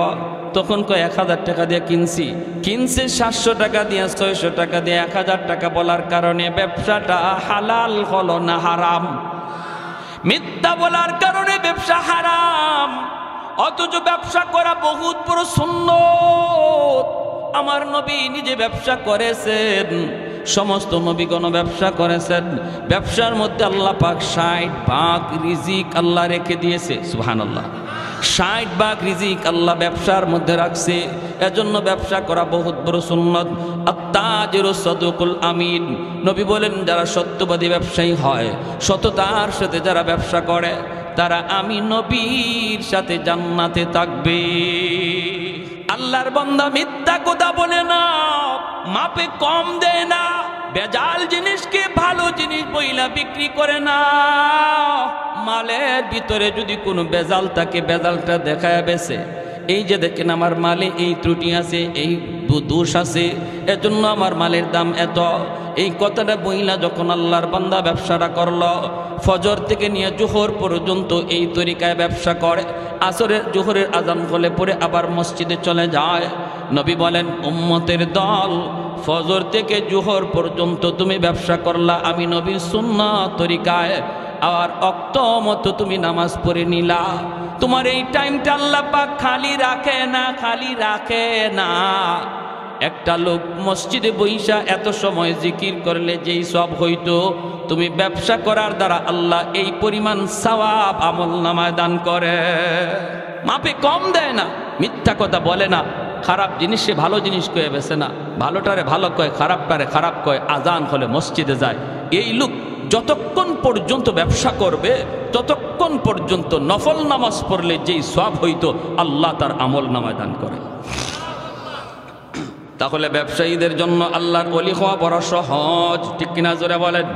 তখন কয় 1000 টাকা দিয়া কিনছে 700 টাকা দিয়া, 600 টাকা দিয়া, 1000 টাকা বলার কারণে ব্যবসাটা হালাল হলো না হারাম? মিথ্যা বলার কারণে ব্যবসা হারাম। অথচ ব্যবসা করা বহুত বড় সুন্নত। আমার নবী নিজে ব্যবসা করেছেন, সমস্ত নবীগণ ব্যবসা করেছেন। ব্যবসার মধ্যে আল্লাহ পাক 60 ভাগ রিজিক আল্লাহ রেখে দিয়েছে। সুবহানাল্লাহ, 60 ভাগ রিজিক আল্লাহ ব্যবসার মধ্যে রাখছে। এজন্য ব্যবসা করা বহুত বড় সুন্নত। আত-তাজিরু সাদুকুল আমিন, নবী বলেন যারা সত্যবাদী ব্যবসায়ী হয়, সততার সাথে যারা ব্যবসা করে, তারা আমি নবীর সাথে জান্নাতে থাকবে। আল্লাহর বান্দা মিথ্যা কথা বলে না, মাপে কম দেয় না, বেজাল জিনিসকে ভালো জিনিস বইলা বিক্রি করে না। মালের ভিতরে যদি কোনো বেজাল থাকে, বেজালটা দেখায় বেছে, এই যে দেখেন আমার মালে এই ত্রুটি আছে, এই দোষ আছে, এজন্য আমার মালের দাম এত। এই কথাটা বইলা যখন আল্লাহর বান্দা ব্যবসাটা করলো, ফজর থেকে নিয়ে জোহর পর্যন্ত এই তরিকায় ব্যবসা করে, আসরের জোহরের আজান হলে পরে আবার মসজিদে চলে যায়। নবী বলেন, উম্মতের দল, ফজর থেকে জোহর পর্যন্ত তুমি ব্যবসা করলা, আমি নবীর সুন্নাত তরিকায়, আর অক্ত মতো তুমি নামাজ পড়ে নিলা। তোমার এই টাইমটা আল্লাহ পাক খালি রাখে না, খালি রাখে না। একটা লোক মসজিদে বইসা এত সময় জিকির করলে যেই সব হইতো, তুমি ব্যবসা করার দ্বারা আল্লাহ এই পরিমাণ সওয়াব আমল নামায় দান করে। মাপে কম দেয় না, মিথ্যা কথা বলে না, খারাপ জিনিসে ভালো জিনিস কয়ে বেছে না, ভালোটারে ভালো কয়, খারাপটারে খারাপ কয়, আজান হলে মসজিদে যায়। এই লোক যতক্ষণ পর্যন্ত ব্যবসা করবে ততক্ষণ পর্যন্ত নফল নামাজ পড়লে যেই সওয়াব হইতো আল্লাহ তার আমল নামায় দান করে। তাহলে ব্যবসায়ীদের জন্য আল্লাহর ওলি হওয়া বড় সহজ, ঠিক কিনা জোরে বলেন?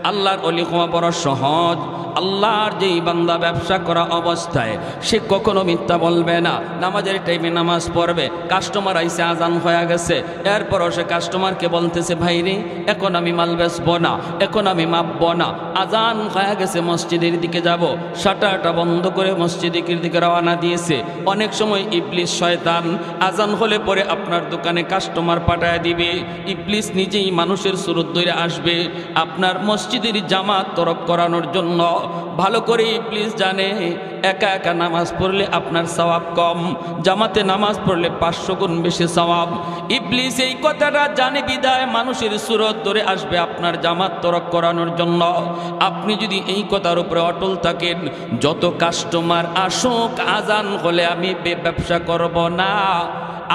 আল্লাহর ওলি হওয়া বড় সহজ। আল্লাহর যেই বান্দা ব্যবসা করা অবস্থায় সে কখনো মিথ্যা বলবে না, নামাজের টাইমে নামাজ পড়বে, কাস্টমার আইসে আজান হয়ে গেছে, এরপরও সে কাস্টমারকে বলতেছে, ভাই রে এখন আমি মাল বেচবো না, এখন আমি মাপবো না, আজান হয়ে গেছে, মসজিদের দিকে যাব, শাটারটা বন্ধ করে মসজিদের দিকে রওনা দিয়েছে। অনেক সময় ইবলিস শয়তান আজান হলে পরে আপনার দোকানে কাস্টমার পাঠায় দিবে, ইবলিস নিজেই মানুষের সুরত ধরে আসবে আপনার মসজিদের জামাত তরক করানোর জন্য। ভালো করে ইবলিস জানে একা একা নামাজ পড়লে আপনার সওয়াব কম, জামাতে নামাজ পড়লে 500 গুণ বেশি সওয়াব। ইবলিস এই কথাটা জানে বিদায় মানুষের সুরত ধরে আসবে আপনার জামাত তরক করানোর জন্য। আপনি যদি এই কথার উপরে অটল থাকেন, যত কাস্টমার আসুক আজান হলে আমি ব্যবসা করব না,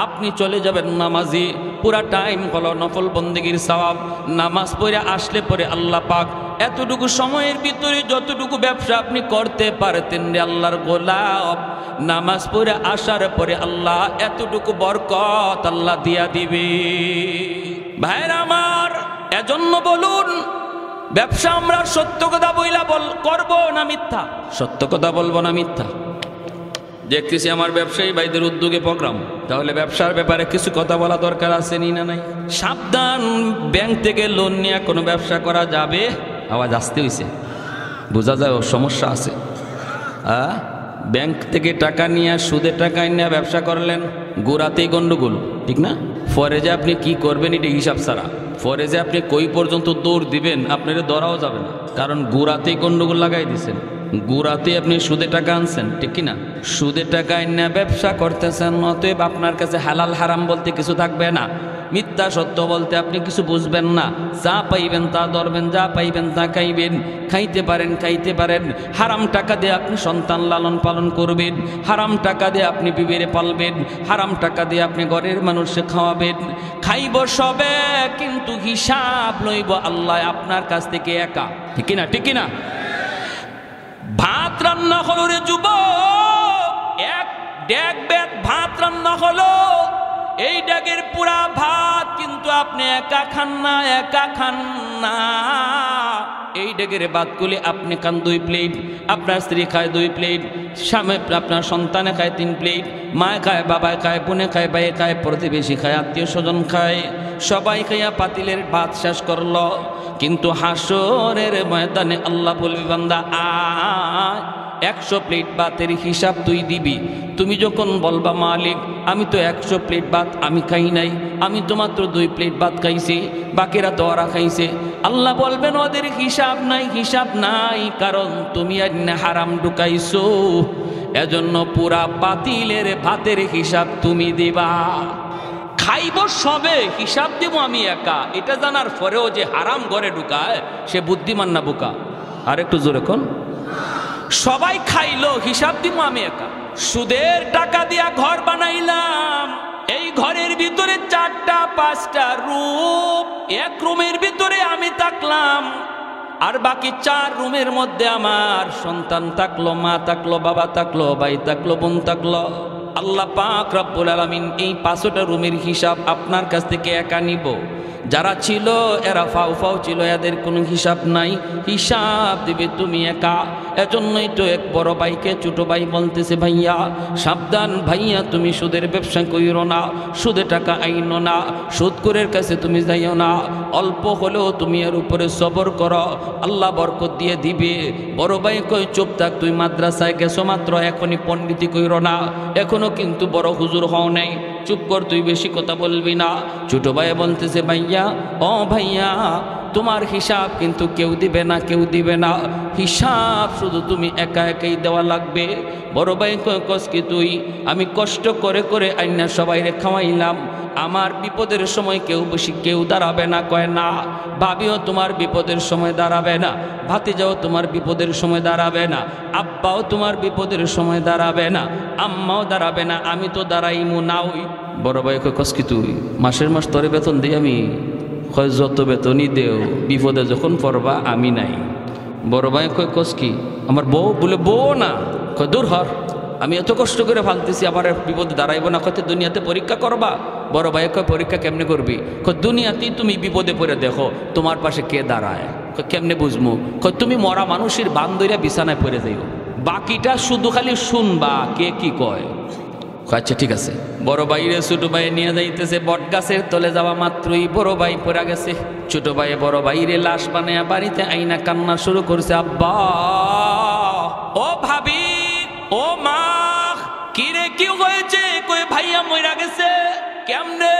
আপনি চলে যাবেন নামাজি। পুরা টাইম হলো নফল বন্দেগীর সওয়াব। নামাজ পড়ে আসলে পরে আল্লাহ পাক এতটুকু সময়ের ভিতরে যতটুকু ব্যবসা আপনি করতে পারতেন রে আল্লাহর গোলাম, নামাজ পড়ে আসার পরে আল্লাহ এতটুকু বরকত আল্লাহ দিয়া দিবে। ভাইরা আমার, এজন্য বলুন ব্যবসা আমরা সত্য কথা বইলা করবো না মিথ্যা? সত্য কথা বলবো না মিথ্যা? দেখতেছি আমার ব্যবসায়ী ভাইদের উদ্যোগে প্রোগ্রাম, তাহলে ব্যবসার ব্যাপারে কিছু কথা বলা দরকার আছে নি না নাই? সাবধান, ব্যাংক থেকে লোন নিয়ে কোনো ব্যবসা করা যাবে? আওয়াজ আসতে হইছে, বোঝা যায় ওর সমস্যা আছে। ব্যাংক থেকে টাকা নিয়ে সুদে টাকা নিয়ে ব্যবসা করলেন, গোড়াতেই গন্ডগোল, ঠিক না? পরে যে আপনি কি করবেন এটা হিসাব ছাড়া, পরে যে আপনি কই পর্যন্ত দৌড় দিবেন আপনার ধরাও যাবে না, কারণ গোড়াতেই গন্ডগোল লাগাই দিচ্ছেন। গোড়াতে আপনি সুদে টাকা আনছেন, ঠিক কিনা? সুদে টাকা এনে ব্যবসা করতেছেন, অতএব আপনার কাছে হালাল হারাম বলতে কিছু থাকবে না, মিথ্যা সত্য বলতে আপনি কিছু বুঝবেন না। যা পাইবেন তা ধরবেন, যা পাইবেন তা খাইবেন, খাইতে পারেন। হারাম টাকা দিয়ে আপনি সন্তান লালন পালন করবেন, হারাম টাকা দিয়ে আপনি বিবিরে পালবেন, হারাম টাকা দিয়ে আপনি ঘরের মানুষকে খাওয়াবেন। খাইব সবে, কিন্তু হিসাব লইব আল্লাহ আপনার কাছ থেকে একা, ঠিক কিনা? ঠিক কিনা? ভাত রান্না হলো রে যুবক, এক ড্যাগ বেদ ভাত রান্না হলো, এই ড্যাগের পুরা ভাত কিন্তু আপনি একা খান না, এই ড্যাগের ভাতগুলি আপনি খান 2 প্লেট, আপনার স্ত্রী খায় 2 প্লেট, স্বামী আপনার সন্তানে খায় 3 প্লেট, মা খায়, বাবা খায়, বোনে খায়, ভাই খায়, প্রতিবেশী খায়, আত্মীয় স্বজন খায়, সবাই খাইয়া পাতিলের ভাত শেষ করলো। কিন্তু হাসরের ময়দানে আল্লাহ বলবি, বান্দা আয়, 100 প্লেট ভাতের হিসাব তুই দিবি। তুমি যখন বলবা, মালিক আমি তো 100 প্লেট ভাত আমি খাই নাই, আমি তো মাত্র 2 প্লেট ভাত খাইছি, বাকিরা তো ওরা খাইছে। আল্লাহ বলবেন ওদের হিসাব নাই, কারণ তুমি হারাম ঢুকাইছো, এজন্য পুরা পাতিলের ভাতের হিসাব তুমি দিবা। খাইব সবে, হিসাব দিব আমি একা, এটা জানার পরেও যে হারাম ঘরে ঢুকায় সে বুদ্ধিমান না বোকা? আর একটু জোরে কোন? সবাই খাইলো, হিসাব দিব আমি একা। সুদের টাকা দিয়া ঘর বানাইলাম, এই ঘরের ভিতরে 4টা 5টা রুম, এক রুমের ভিতরে আমি থাকলাম, আর বাকি 4 রুমের মধ্যে আমার সন্তান থাকলো, মা থাকলো, বাবা থাকলো, ভাই থাকলো, বোন থাকলো। আল্লাহ পাক রব্বুল আলামিন এই 5টা রুমের হিসাব আপনার কাছ থেকে একা নিব। যারা ছিল এরা ফাউ ছিল, এদের কোনো হিসাব নাই, হিসাব দিবে তুমি একা। এজন্যই তো এক বড় ভাইকে ছোট ভাই বলতেছে, ভাইয়া সাবধান, ভাইয়া তুমি সুদের ব্যবসা কইরো না, সুদে টাকা আইনো না, সুদখোরের কাছে তুমি যাইও না, অল্প হলেও তুমি এর উপরে সবর করো, আল্লাহ বরকত দিয়ে দিবে। বড় ভাই কই চুপ থাক, তুই মাদ্রাসায় গেছো মাত্র, এখনই পণ্ডিতি কইরো না, এখনো কিন্তু বড় হুজুর হও নাই, চুপ কর, তুই বেশি কথা বলবি না। ছোট ভাই বলতেছে, ভাইয়া ও ভাইয়া তোমার হিসাব কিন্তু কেউ দিবে না, কেউ দিবে না, হিসাব শুধু তুমি একা একাই দেওয়া লাগবে। বড় ভাই কস কি তুই, আমি কষ্ট করে করে আইনা সবাইরে খাওয়াইলাম, আমার বিপদের সময় কেউ দাঁড়াবে না। কয় না। ভাবিও তোমার বিপদের সময় দাঁড়াবে না, ভাতিজাও তোমার বিপদের সময় দাঁড়াবে না, আব্বাও তোমার বিপদের সময় দাঁড়াবে না, আম্মাও দাঁড়াবে না, আমি তো দাঁড়াইমু না। ওই বড় ভাই কস কি তুই, মাসের মাস তোরে বেতন দিই আমি? কয় যত বেতনই দেও, বিপদে যখন পড়বা আমি নাই। বড় ভাই কয় কস কি, আমার বউ? বলে বউ না। কয় দূর হর, আমি এত কষ্ট করে ফালতেছি, আবার বিপদে দাঁড়াইব না। কত দুনিয়াতে পরীক্ষা করবা? বড় ভাই কয় পরীক্ষা কেমনে করবি? কয় দুনিয়াতেই তুমি বিপদে পড়ে দেখো তোমার পাশে কে দাঁড়ায়। কয় কেমনে বুঝবো? কয় তুমি মরা মানুষের বান্ধইরা বিছানায় পড়ে যাইও, বাকিটা শুধু খালি শুনবা কে কি কয়। আচ্ছা ঠিক আছে। বড় ভাইরে ছোট ভাই নিয়ে যাইতেছে, বট গাছের তলে যাওয়া মাত্রই বড় ভাই পড়ে গেছে। ছোট ভাই বড় ভাইরে লাশ বানায়া বাড়িতে আইনা কান্না শুরু করছে, আব্বা ও ভাবি ও মা, কিরে কি হয়েছে? কই ভাইয়া মইরা গেছে। কেমনে?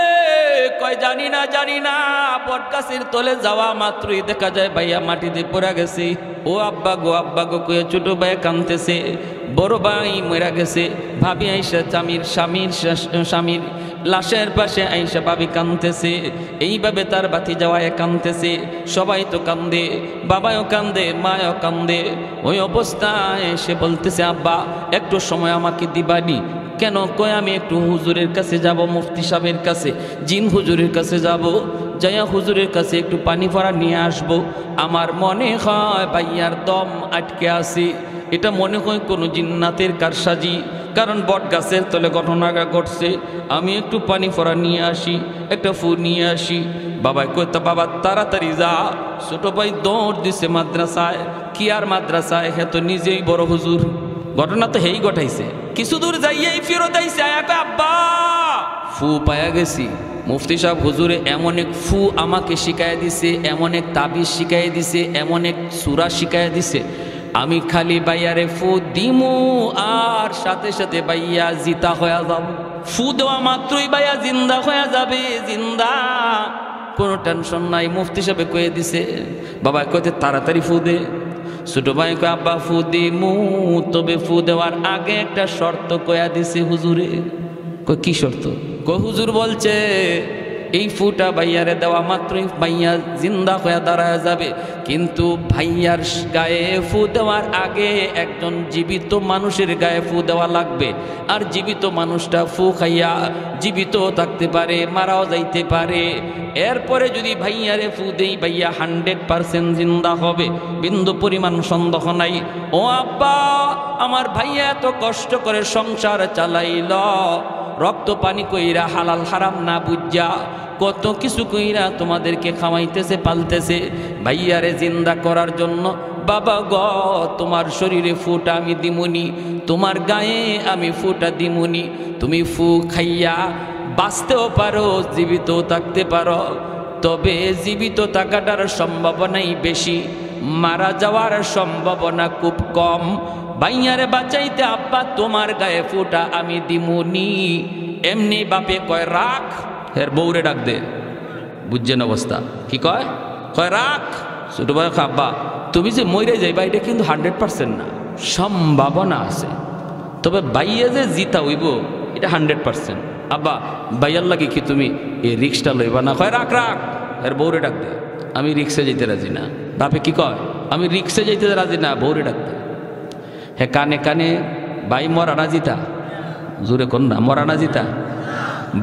কয় জানি না। বট গাছের তলে যাওয়া মাত্রই দেখা যায় ভাইয়া মাটিতে পড়ে গেছে। ও আব্বা গো কয়ে ছোট ভাই কাঁদতেছে। বড় ভাই মরা গেছে। ভাবি আইসা স্বামীর লাশের পাশে আইসা ভাবি কাঁদতেছে। এইভাবে তার বাতি যাওয়ায় কাঁদতেছে। সবাই তো কান্দে, বাবাও কান্দে, মাও কান্দে। ওই অবস্থায় সে বলতেছে, আব্বা একটু সময় আমাকে দিবানি? কেন? কয় আমি একটু হুজুরের কাছে যাব, মুফতি সাহেবের কাছে, জিন হুজুরের কাছে যাব, যাইয়া হুজুরের কাছে একটু পানি ভরা নিয়ে আসবো। আমার মনে হয় ভাইয়ার দম আটকে আছে, এটা মনে হয় কোনো জিন্নাতের কারসাজি, কারণ বট গাছের তলে ঘটনাটা ঘটছে। আমি একটু পানি ভরা নিয়ে আসি, একটা ফু নিয়ে আসি। বাবা কইতা, বাবা তাড়াতাড়ি যা। ছোট ভাই দৌড় দিছে মাদ্রাসায়। কি আর মাদ্রাসায়, হ্যাঁ তো নিজেই বড় হুজুর। ঘটনা তো হেই ঘটাইছে। কিছু দূর যাইয়াই ফেরত আইছে, আব্বা ফু পায়া গেছি। মুফতি সাহেব হুজুরে এমন এক ফু আমাকে শিখাইয়া দিছে, এমন এক তাবিজ শিখাইয়া দিছে, এমন এক সূরা শিখাইয়া দিছে, আমি খালি বাইয়ারে ফু দিমু আর সাথে সাথে বাইয়া জিতা হয়ে যাব। ফু দেওয়া মাত্রই বাইয়া জিন্দা হয়ে যাবে, জিন্দা, কোনো টেনশন নাই। মুফতি সাহেব কয়ে দিছে। বাবা কইতে তাড়াতাড়ি ফু দে। ছোট ভাই কয়, আব্বা ফু দিমু, তবে ফু দেওয়ার আগে একটা শর্ত কয়া দিছে হুজুরে। কই কি শর্ত? কই হুজুর বলছে এই ফুটা ভাইয়ারে দেওয়া মাত্রই ভাইয়া জিন্দা হয়ে দাঁড়ায় যাবে, কিন্তু ভাইয়ার গায়ে ফু দেওয়ার আগে একজন জীবিত মানুষের গায়ে ফু দেওয়া লাগবে। আর জীবিত মানুষটা ফু খাইয়া জীবিত থাকতে পারে, মারাও যাইতে পারে। এরপরে যদি ভাইয়ারে ফু দেই, ভাইয়া 100% জিন্দা হবে, বিন্দু পরিমাণ সন্দেহ নাই। ও আব্বা, আমার ভাইয়া এত কষ্ট করে সংসার চালাইল, রক্ত পানি কইরা হালাল হারাম না বুঝা কত কিছু কইরা তোমাদেরকে খাওয়াইতেছে, পালতেছে ভাইয়ারে জিন্দা করার জন্য। বাবা গ, তোমার শরীরে ফুটা আমি দিমুনি, তোমার গায়ে আমি ফুটা দিমুনি। তুমি ফু খাইয়া বাঁচতেও পারো, জীবিতও থাকতে পারো, তবে জীবিত থাকাটার সম্ভাবনাই বেশি, মারা যাওয়ার সম্ভাবনা খুব কম। ভাইয়ারে বাঁচাইতে আব্বা তোমার গায়ে ফুটা আমি দিমুনি। এমনি বাপে কয় রাখ, এর বউরে ডাক দে। বুঝছেন অবস্থা? কি কয়? কয় রাখ। ছোট ভাই আব্বা তুমি যে মরে যাইবা এটা কিন্তু 100% না, সম্ভাবনা আছে, তবে বাইয়া যে জিতা হইব এটা 100%। আব্বা বাইয়ার লাগে কি তুমি এই রিক্সটা লইবা না? কয় রাখ রাখ, এর বউরে ডাক দে। আমি রিক্সে যেতে রাজি না। বাপে কি কয়? আমি রিক্সে যেতে রাজি না, বউরে ডাক দে। হে কানে কানে ভাই মরা না জিতা, জোরে কোন না মরা না জিতা।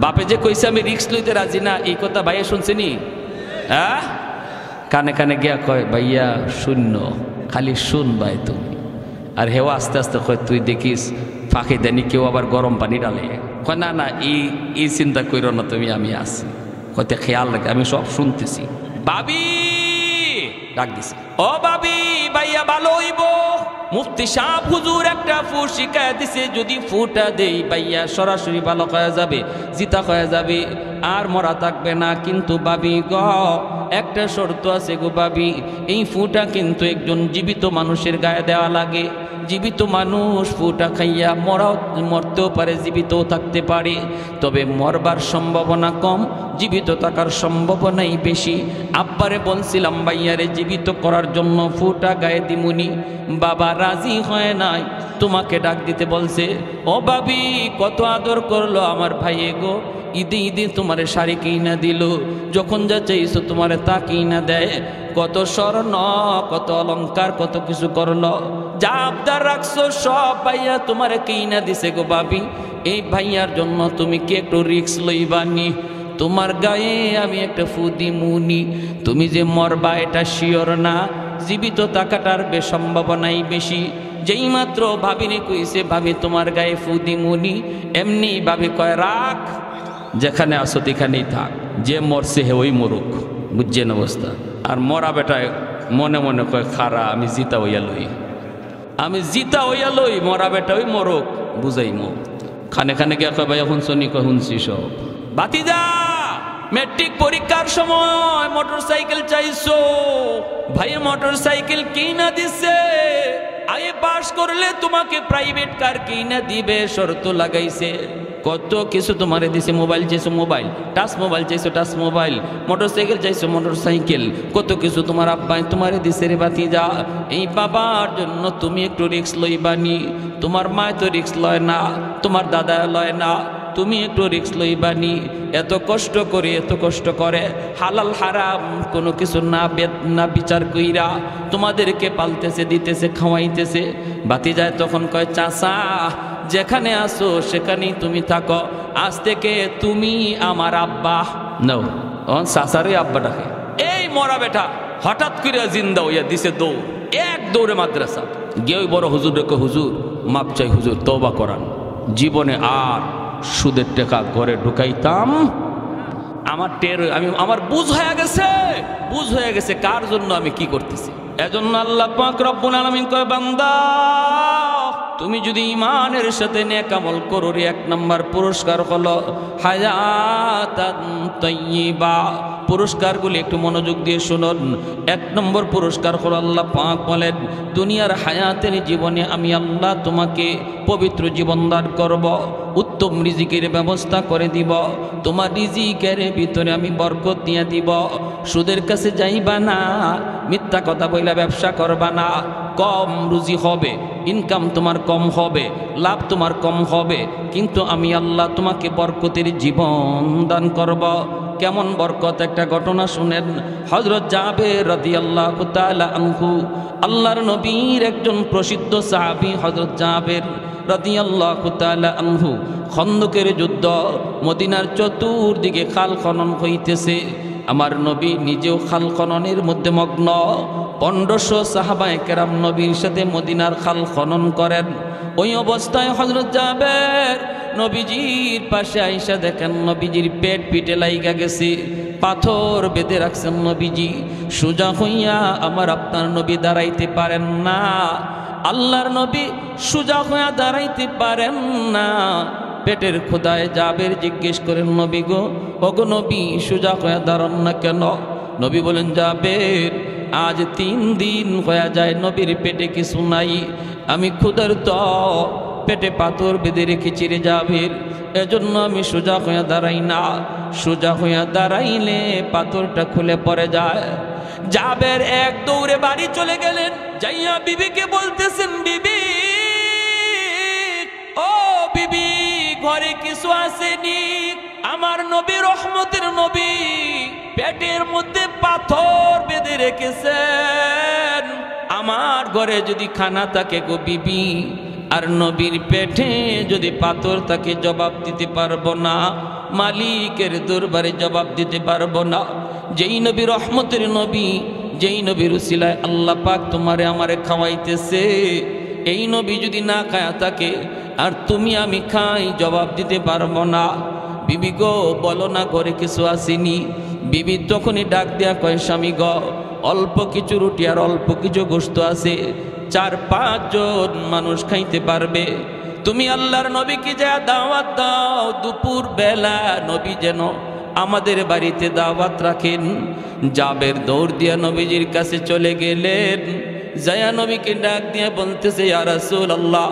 বাপে যে কইছে আমি রিক্স লইতে রাজি না, এই কথা ভাইয়া শুনছেনি? হ্যাঁ, কানে কানে গিয়া কয় ভাইয়া শূন্য, খালি শুন ভাই তুমি। আর হেওয়া আস্তে আস্তে কয় তুই দেখিস ফাঁকে দেনি কেউ আবার গরম পানি ডালে। কয় না না, এই চিন্তা কইরো না তুমি, আমি আছি। হয়তো খেয়াল রাখে, আমি সব শুনতেছি। বাবি ডাক দিছে, ও বাবি ভাইয়া ভালো হইব। মুফতি সাহেব হুজুর একটা ফু শিখায় দিছে, যদি ফুটা দেই পাইয়া সরাসরি ভালো হয়ে যাবে, জিতা হয়ে যাবে, আর মরা থাকবে না। কিন্তু বাবি গ একটা শর্ত আছে গো বাবি, এই ফুটা কিন্তু একজন জীবিত মানুষের গায়ে দেওয়া লাগে। জীবিত মানুষ ফুটা খাইয়া মরতেও পারে, জীবিতও থাকতে পারে, তবে মরবার সম্ভাবনা কম, জীবিত থাকার সম্ভাবনাই বেশি। আব্বারে বলছিলাম ভাইয়ারে জীবিত করার জন্য ফুটা গায়ে দিমুনি, বাবা রাজি হয় নাই, তোমাকে ডাক দিতে বলছে। ও বাবি কত আদর করলো আমার ভাইয়ে গো, ঈদে ঈদে তোমারে শাড়ি কিনা দিল, যখন যা চাইছো তোমারে তা কিনা দেয়, কত স্বর্ণ কত অলংকার কত কিছু করলো, যা আবদার রাখছো সব ভাইয়া তোমারে কিনা দিছে গো বাবি। এই ভাইয়ার জন্য তুমি কি একটু রিক্স লইবানি? তোমার গায়ে আমি একটা ফুদি মুনি, তুমি যে মরবা এটা শিওর না, জীবিত থাকাটার সম্ভাবনাই বেশি। যেই মাত্র ভাবিনি কইছে ভাবি তোমার গায়ে ফুদি মুনি, এমনি ভাবি কয় রাখ, যেখানে আসো সেখানেই থাক, যে মরছে হে ওই মরুক, বুঝছেন অবস্থা। আর মরা বেটায় মনে মনে কয় খারা আমি জিতা হইয়া লই, আমি জিতা হইয়া লই, মরা বেটা ওই মরুক, বুঝাই মো। খানে খানে গিয়া কয় ভাই এখন শুনি, কয় শুনছি সব। বাতিজা মেট্রিক পরীক্ষার সময় মোটর সাইকেল চাইছো, ভাই মোটর সাইকেল কিনা দিছে, আগে পাস করলে তোমাকে প্রাইভেট কার কিনা দিবে, শর্ত লাগাইছে। কত কিছু তোমারে দিছে, মোবাইল চাইছো মোবাইল, টাচ মোবাইল চাইছো টাচ মোবাইল, মোটর সাইকেল চাইছো মোটর সাইকেল, কত কিছু তোমার আব্বাই তোমারে দিছে রে বাতিজা। এই বাবার জন্য তুমি একটু রিক্স লইবানি, তোমার মা তো রিক্স লয় না, তোমার দাদা লয় না, তুমি একটু রিক্স লইবানি। এত কষ্ট করে এত কষ্ট করে হালাল হারাম কোনো কিছু না বিচার কইরা তোমাদেরকে পালতেছে, দিতেছে, খাওয়াইতেছে। বাতি যায় তখন কয় চাচা যেখানে আসো সেখানেই তুমি থাকো, আজ থেকে তুমি আমার আব্বা। নাও চাচারই আব্বা ডাকে। এই মরা বেটা হঠাৎ করে জিন্দা হইয়া দিছে দৌড়, এক দৌড়ে মাদ্রাসা গিয়ে ওই বড় হুজুর রেখে, হুজুর মাপ চাই হুজুর, তওবা করান, জীবনে আর সুদের টাকা ঘরে ঢুকাইতাম। আমার আমার বুঝ হয়ে গেছে কার জন্য আমি কি করতেছি। এজন্য আল্লাহ পাক রব্বুল আলামিন কয় বান্দা তুমি যদি ঈমানের সাথে নেক আমল করো, এক নাম্বার পুরস্কার হলো হায়াতান তাইয়্যিবা। পুরস্কারগুলি একটু মনোযোগ দিয়ে শুনুন। এক নম্বর পুরস্কার হলো আল্লাহ পাক বলেন দুনিয়ার হায়াতের জীবনে আমি আল্লাহ তোমাকে পবিত্র জীবন দান করব, উত্তম রিজিকের ব্যবস্থা করে দিব, তোমার রিজিকের ভিতরে আমি বরকত দিয়ে দিব। সুদের কাছে যাইবা না, মিথ্যা কথা বইলা ব্যবসা করবা না, কম রুজি হবে, ইনকাম তোমার কম হবে, লাভ তোমার কম হবে, কিন্তু আমি আল্লাহ তোমাকে বরকতের জীবন দান করব। কেমন বরকত? একটা ঘটনা শুনেন। হযরত জাবের রাদিয়াল্লাহু তাআলা আনহু, আল্লাহর নবীর একজন প্রসিদ্ধ সাহাবী হযরত জাবের রাদিয়াল্লাহু তাআলা আনহু, খন্দকের যুদ্ধ, মদিনার চতুর্দিকে খাল খনন হইতেছে, আমার নবী নিজেও খাল খননের মধ্যে মগ্ন। 1500 সাহাবায়ে কেরাম নবীর সাথে মদিনার খাল খনন করেন। ওই অবস্থায় হযরত জাবের নবীজির পাশে আইসা দেখেন নবীজির পেট পিটে লাইগা গেছে, পাথর বেঁধে রাখছেন নবীজি। সোজা হইয়া আমার আপনার নবী দাঁড়াইতে পারেন না, আল্লাহর নবী সোজা হইয়া দাঁড়াইতে পারেন না। পেটের খোদায় জাবের জিজ্ঞেস করেন নবী গো, ওগো নবী সোজা হইয়া দাঁড়ান না কেন? নবী বলেন জাবের আজ 3 দিন হয়ে যায় নবীর পেটে কিছু নাই, আমি ক্ষুধার্ত, পেটে পাথর বেঁধে রেখেছি রে জাবের, এজন্য আমি সোজা হইয়া দাঁড়াই না, সোজা হইয়া দাঁড়াইলে পাথরটা খুলে পড়ে যায়। জাবের এক দৌড়ে বাড়ি চলে গেলেন, যাইয়া বিবিকে বলতেছেন বিবি, ও বিবি ঘরে কিছু আসেনি, আমার নবী রহমতের নবী পেটের মধ্যে পাথর বেঁধে রেখেছেন, আমার ঘরে যদি খানা থাকে গো বিবি, আর নবীর পেটে যদি পাথর থাকে জবাব দিতে পারবো না, মালিকের দরবারে জবাব দিতে পারবো না। যেই নবী রহমতের নবী, যেই নবীর উসিলায় আল্লাহ পাক তোমারে আমারে খাওয়াইতেছে, এই নবী যদি না খায়া থাকে আর তুমি আমি খাই, জবাব দিতে পারবো না। বিবি গো বলো না ঘরে কিছু আসেনি। বিবি তখনই ডাক দেয়া কয় স্বামী গো, অল্প কিছু রুটি আর অল্প কিছু গোশত আছে, 4-5 জন মানুষ খাইতে পারবে। তুমি আল্লাহর নবীকে যা দাওয়াত দাও, দুপুর বেলা নবী যেন আমাদের বাড়িতে দাওয়াত রাখেন। জাবের দৌড় দিয়া নবীজির কাছে চলে গেলেন, যায়া নবীকে ডাক দিয়ে বলতেছে, ইয়া রাসূলুল্লাহ,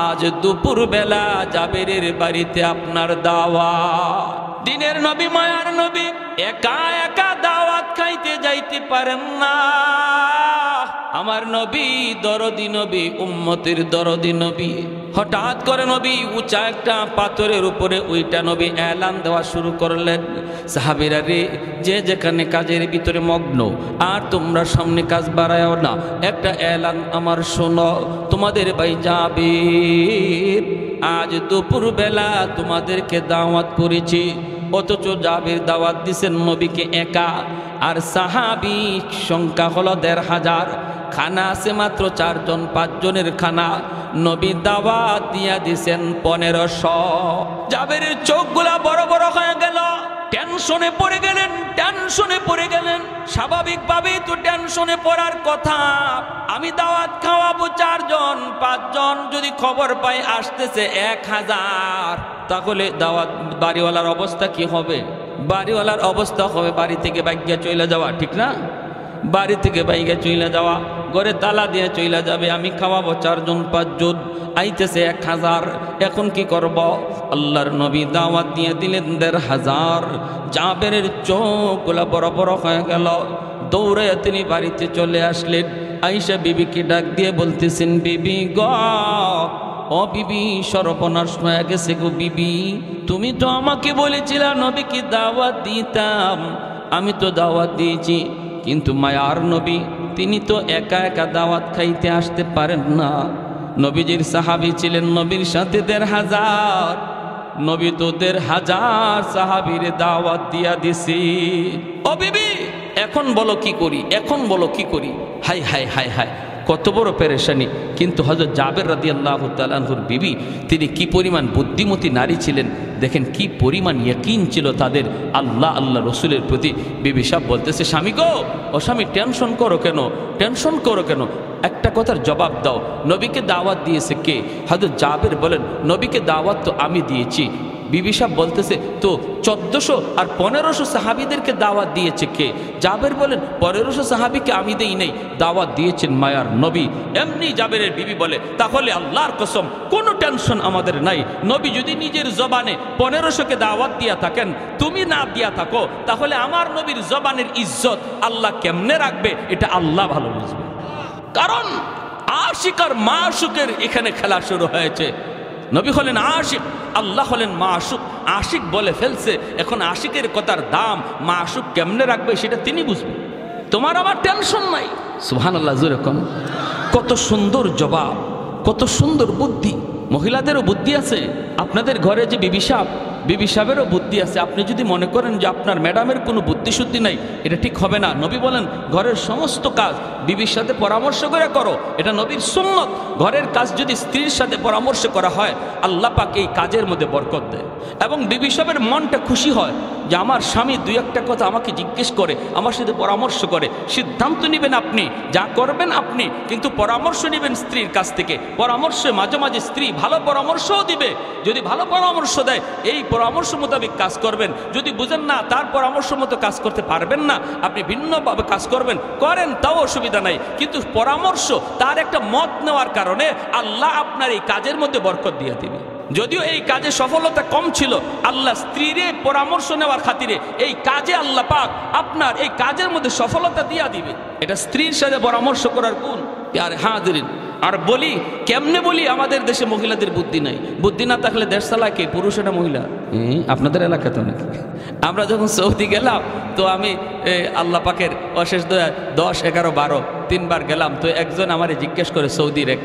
আজ দুপুর বেলা জাবেরের বাড়িতে আপনার দাওয়াত। দিনের নবী, মায়ার নবী একা একা দাওয়াত খাইতে যাইতে পারেন না। আমার নবী দরদি নবী, উম্মতের দরদি নবী। হঠাৎ করে নবী উঁচা একটা পাথরের উপরে ওইটা নবী এলান দেওয়া শুরু করলেন, সাহাবীরা রে, যে যেখানে কাজের ভিতরে মগ্ন, আর তোমরা সামনে কাজ বাড়ায়ও না, একটা এলান আমার শোনো। তোমাদের ভাই জাবের আজ দুপুর বেলা তোমাদেরকে দাওয়াত করেছি, অথচ জাবের দাওয়াত দিছেন নবীকে একা, আর সাহাবী সংখ্যা হলো 1,500, খানা আছে মাত্র 4 জন 5 জনের খানা। নবী দাওয়াত দিয়া দিছেন 1500। জাবেরের চোখগুলা বড় বড় হয়ে গেল, টেনশনে পড়ে গেলেন, টেনশনে পড়ে গেলেন। স্বাভাবিকভাবেই তো টেনশনে পড়ার কথা। আমি দাওয়াত খাওয়াবো 4 জন 5 জন, যদি খবর পাই আসতেছে 1000, তাহলে দাওয়াত বাড়িওয়ালার অবস্থা কি হবে? বাড়িওয়ালার অবস্থা হবে বাড়ি থেকে বাইকে চলে যাওয়া, ঠিক না? বাড়ি থেকে বাইকে চলে যাওয়া, ঘরে তালা দিয়ে চলে যাবে। আমি খাওয়াবো 4 জন 5 জন, আইতেছে 1000, এখন কি করব? আল্লাহর নবী দাওয়াত দিয়ে দিলেন 1500। জাবেরের চোখগুলা বড় বড় হয়ে গেল, দৌড়ে তিনি বাড়িতে চলে আসলেন। আয়েশা বিবিকে ডাক দিয়ে বলতেছেন, বিবি গো, ও বিবি, সর্বনাশ হয়ে গেছে গো বিবি, তুমি তো আমাকে বলেছিলা নবীকে দাওয়াত দিতাম, আমি তো দাওয়াত দিয়েছি, কিন্তু মায়ার নবী তিনি তো একা একা দাওয়াত খাইতে আসতে পারেন না। নবীজির সাহাবী ছিলেন নবীর সাথে 1500, নবী তো 1500 সাহাবীর দাওয়াত দিয়া দিছি। ও বিবি, এখন বলো কি করি, এখন বলো কি করি? হাই হাই হাই হাই, কত বড় পেরেশানি। কিন্তু হযরত জাবের রাদিয়াল্লাহু তাআলা আনহুর বিবি, তিনি কি পরিমাণ বুদ্ধিমতী নারী ছিলেন দেখেন, কি পরিমাণ ইয়াকিন ছিল তাদের আল্লাহ রসুলের প্রতি। বিবি সাহেব বলতেছে, স্বামী গো, ও স্বামী, টেনশন করো কেন, টেনশন করো কেন? একটা কথার জবাব দাও, নবীকে দাওয়াত দিয়েছে কে? হযরত জাবের বলেন, নবীকে দাওয়াত তো আমি দিয়েছি। বিবি সাহেব বলতেছে, তো 1400 আর 1500 সাহাবীদেরকে দাওয়াত দিয়েছে কে? জাবের বলেন, 1500 সাহাবীকে আমি দেই নাই, দাওয়াত দিয়েছেন মায়ার নবী। এমনি জাবেরের বিবি বলে, তাহলে আল্লাহর কসম কোনো টেনশন আমাদের নাই। নবী যদি নিজের জবানে 1500কে দাওয়াত দিয়া থাকেন, তুমি না দিয়া থাকো, তাহলে আমার নবীর জবানের ইজ্জত আল্লাহ কেমনে রাখবে, এটা আল্লাহ ভালো বুঝবে। কারণ আশিক আর মাশুকের এখানে খেলা শুরু হয়েছে। নবী হলেন আশিক, আল্লাহ হলেন মাশুক। আশিক বলে ফেলছে, এখন আশিকের কথার দাম মাশুক কেমনে রাখবে সেটা তিনি বুঝবেন। তোমার আমার টেনশন নাই। সুবহানাল্লাহ, জোরে কোন। কত সুন্দর জবাব, কত সুন্দর বুদ্ধি। মহিলাদেরও বুদ্ধি আছে। আপনাদের ঘরে যে বিবি সাহেবেরও বুদ্ধি আছে। আপনি যদি মনে করেন যে আপনার ম্যাডামের কোনো বুদ্ধিশুদ্ধি নাই, এটা ঠিক হবে না। নবী বলেন, ঘরের সমস্ত কাজ বিবির সাথে পরামর্শ করে করো, এটা নবীর সুন্নত। ঘরের কাজ যদি স্ত্রীর সাথে পরামর্শ করা হয়, আল্লাহ পাক এই কাজের মধ্যে বরকত দেয়, এবং বিবি সাহেবের মনটা খুশি হয় যে আমার স্বামী 2-1টা কথা আমাকে জিজ্ঞেস করে, আমার সাথে পরামর্শ করে। সিদ্ধান্ত নেবেন আপনি, যা করবেন আপনি, কিন্তু পরামর্শ নেবেন স্ত্রীর কাছ থেকে। পরামর্শে মাঝে মাঝে স্ত্রী ভালো পরামর্শও দিবে। যদি ভালো পরামর্শ দেয়, এই পরামর্শ মোতাবেক কাজ করবেন। যদি বুঝেন না তার পরামর্শ মতো কাজ করতে পারবেন না, আপনি ভিন্নভাবে কাজ করবেন, করেন, তাও অসুবিধা নাই। কিন্তু পরামর্শ, তার একটা মত নেওয়ার কারণে আল্লাহ আপনার এই কাজের মধ্যে বরকত দিয়ে দিবে। যদিও এই কাজে সফলতা কম ছিল, আল্লাহ স্ত্রীর পরামর্শ নেওয়ার খাতিরে এই কাজে আল্লাহ পাক আপনার এই কাজের মধ্যে সফলতা দিয়া দিবে। এটা স্ত্রীর সাথে পরামর্শ করার গুণ। আর হাজিরিন, আর বলি কেমনে বলি, আমাদের দেশে মহিলাদের বুদ্ধি নাই। বুদ্ধি না থাকলে দেশ চালায় কে? পুরুষ না মহিলা? আপনাদের এলাকাতে অনেক। আমরা যখন সৌদি গেলাম, তো আমি আল্লাহ পাকের অশেষ দয়া 10, 11, 12 3বার গেলাম। তো একজন আমারে জিজ্ঞেস করে, সৌদির এক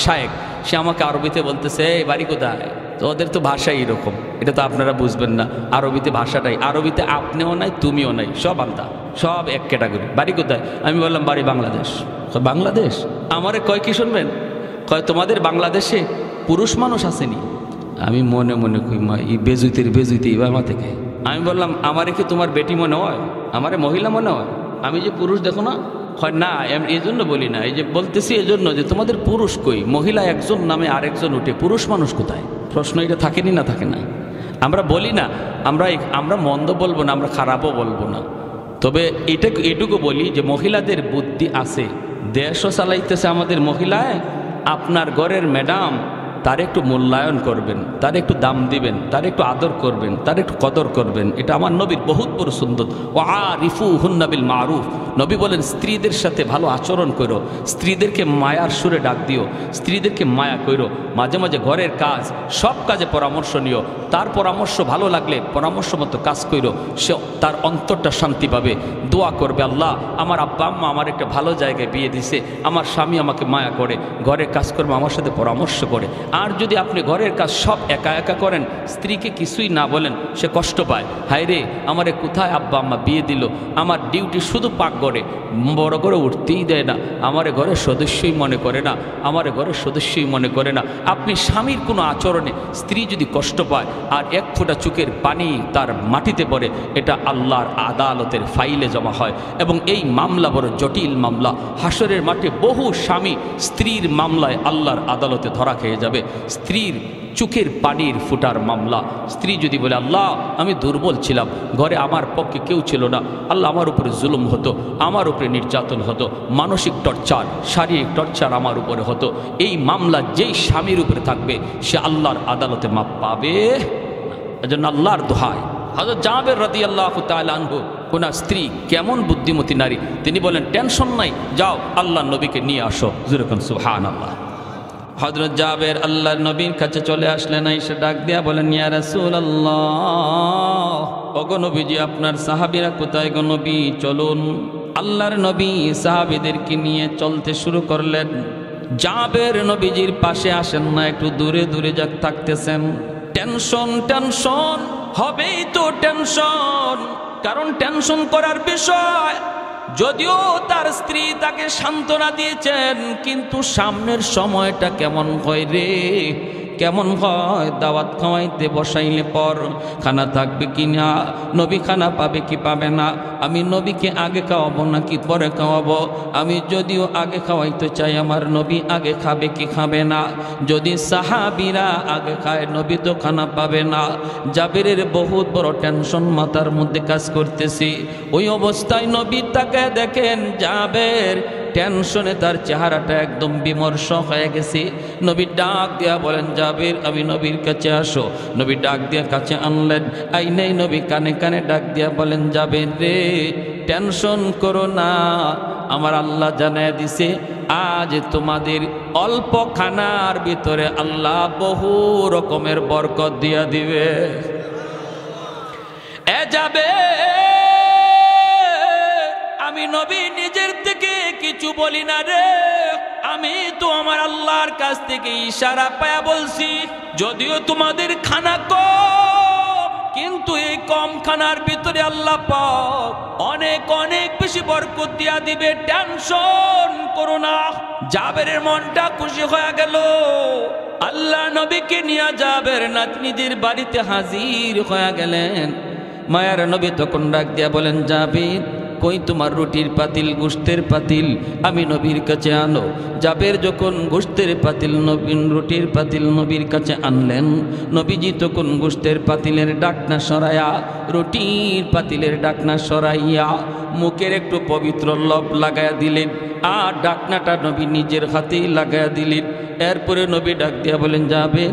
শায়েখ, সে আমাকে আরবিতে বলতেছে, এই বাড়ি কোথায়? তো ওদের তো ভাষাই এরকম, এটা তো আপনারা বুঝবেন না। আরবিতে ভাষাটাই, আরবিতে আপনিও নাই তুমিও নাই, সব আলাদা, সব এক ক্যাটাগরি। বাড়ি কোথায়? আমি বললাম বাড়ি বাংলাদেশ। বাংলাদেশ? আমারে কয় কি শুনবেন? কয় তোমাদের বাংলাদেশে পুরুষ মানুষ আসেনি। আমি মনে মনে কই, মা এই বেজুইতে ইবামা থেকে। আমি বললাম, আমারে কি তোমার বেটি মনে হয়? আমারে মহিলা মনে হয়? আমি যে পুরুষ দেখো না? হয় না, এই জন্য বলি না, এই যে বলতেছি এই জন্য যে তোমাদের পুরুষ কই, মহিলা একজন নামে আরেকজন উঠে, পুরুষ মানুষ কোথায়? প্রশ্ন এটা থাকেনি না থাকে না? আমরা বলি না, আমরা মন্দ বলবো না, আমরা খারাপও বলবো না, তবে এটুকু বলি যে মহিলাদের বুদ্ধি আছে, দেশও চালাইতেছে আমাদের মহিলায়। আপনার ঘরের ম্যাডাম, তার একটু মূল্যায়ন করবেন, তার একটু দাম দিবেন, তার একটু আদর করবেন, তার একটু কদর করবেন। এটা আমার নবীর বহুত বড় সুন্নত। ও আরিফু হুন্না বিল মারুফ, নবী বলেন স্ত্রীদের সাথে ভালো আচরণ করো, স্ত্রীদেরকে মায়ার সুরে ডাক দিও, স্ত্রীদেরকে মায়া করো, মাঝে মাঝে ঘরের কাজ সব কাজে পরামর্শ নিও, তার পরামর্শ ভালো লাগলে পরামর্শ মতো কাজ করো, সে তার অন্তরটা শান্তি পাবে, দোয়া করবে, আল্লাহ আমার আব্বা আম্মা আমার একটা ভালো জায়গায় বিয়ে দিছে, আমার স্বামী আমাকে মায়া করে, ঘরের কাজকর্ম আমার সাথে পরামর্শ করে। আর যদি আপনি ঘরের কাজ সব একা একা করেন, স্ত্রীকে কিছুই না বলেন, সে কষ্ট পায়, হায় রে আমারে কোথায় আব্বা আম্মা বিয়ে দিল, আমার ডিউটি শুধু পাক করে, বড় করে উঠতেই দেয় না, আমার ঘরের সদস্যই মনে করে না, আমার ঘরের সদস্যই মনে করে না। আপনি স্বামীর কোনো আচরণে স্ত্রী যদি কষ্ট পায় আর এক ফোঁটা চোখের পানি তার মাটিতে পড়ে, এটা আল্লাহর আদালতের ফাইলে জমা হয়, এবং এই মামলা বড় জটিল মামলা। হাসরের মাঠে বহু স্বামী স্ত্রীর মামলায় আল্লাহর আদালতে ধরা খেয়ে যাবে। স্ত্রীর চোখের পানির ফুটার মামলা, স্ত্রী যদি বলে আল্লাহ আমি দুর্বল ছিলাম, ঘরে আমার পক্ষে কেউ ছিল না, আল্লাহ আমার উপরে জুলুম হতো, আমার উপরে নির্যাতন হতো, মানসিক টর্চার, শারীরিক টর্চার আমার উপরে হতো, এই মামলা যেই স্বামীর উপরে থাকবে সে আল্লাহর আদালতে মাপ পাবে না। এজন্য আল্লাহর দোহাই, হযরত জাবের রাদিয়াল্লাহু তাআলা আনহু, ওনার স্ত্রী কেমন বুদ্ধিমতী নারী, তিনি বলেন টেনশন নাই, যাও আল্লাহর নবীকে নিয়ে আসো, যেরকম সুবহানাল্লাহ। হযরত জাবের আল্লাহর নবীর কাছে চলে আসলেন, এসে ডাক দিয়া বলেন ইয়া রাসূলুল্লাহ, ওগো নবীজি আপনার সাহাবীরা কোথায় গো নবী, চলুন। আল্লাহর নবী সাহাবীদেরকে নিয়ে চলতে শুরু করলেন। জাবের নবীজির পাশে আসেন না, একটু দূরে দূরে থাকতেছেন। টেনশন টেনশন হবেই তো টেনশন, কারণ টেনশন করার বিষয়। যদিও তার স্ত্রী তাকে সান্ত্বনা দিয়েছেন, কিন্তু সামনের সময়টা কেমন হয় রে, কেমন হয়? দাওয়াত খাওয়াইতে বসাইলে পর খানা থাকবে কি না, নবী খানা পাবে কি পাবে না, আমি নবীকে আগে খাওয়াবো নাকি পরে খাওয়াবো, আমি যদিও আগে খাওয়াইতে চাই আমার নবী আগে খাবে কি খাবে না, যদি সাহাবীরা আগে খায় নবী তো খানা পাবে না। জাবেরের বহুত বড় টেনশন মাথার মধ্যে কাজ করতেছি। ওই অবস্থায় নবী তাকে দেখেন, জাবের টেনশনে তার চেহারাটা একদম বিমর্ষ হয়ে গেছে। নবী ডাক দিয়া বলেন জাবের আমি নবীর কাছে আসো। নবী ডাক দিয়া কাছে আনলেন, আইনেই নবী কানে কানে ডাক দিয়া বলেন জাবের রে টেনশন করো না, আমার আল্লাহ জানায় দিছে আজ তোমাদের অল্প খানার ভিতরে আল্লাহ বহু রকমের বরকত দিয়া দিবে। এ যাবে আমি নবী নিজের থেকে কিছু বলি না রে, আমি তো আমার আল্লাহর কাছ থেকে ইশারা পায়া বলছি, যদিও তোমাদের খানা কম, কিন্তু এই কম খানার ভিতরে আল্লাহ পাক অনেক অনেক বেশি বরকত দিয়া দিবে, টেনশন করো না। জাবেরের মনটা খুশি হয়ে গেল। আল্লাহ নবীকে নিয়ে জাবের নাতনিদের বাড়িতে হাজির হয়ে গেলেন। মায়ার নবী তখন ডাক দিয়া বলেন জাবের কই তোমার রুটির পাতিল, গোশতের পাতিল আমি নবীর কাছে আনো। জাবের যখন গোশতের পাতিল রুটির পাতিল নবীর কাছে আনলেন, নবীজি তখন গোশতের পাতিলের ডাকনা সরাইয়া রুটির পাতিলের ডাকনা সরাইয়া মুখের একটু পবিত্র লব লাগাইয়া দিলেন, আর ডাকনাটা নবী নিজের হাতেই লাগাইয়া দিলেন। এরপরে নবী ডাক দিয়া বলেন যাবে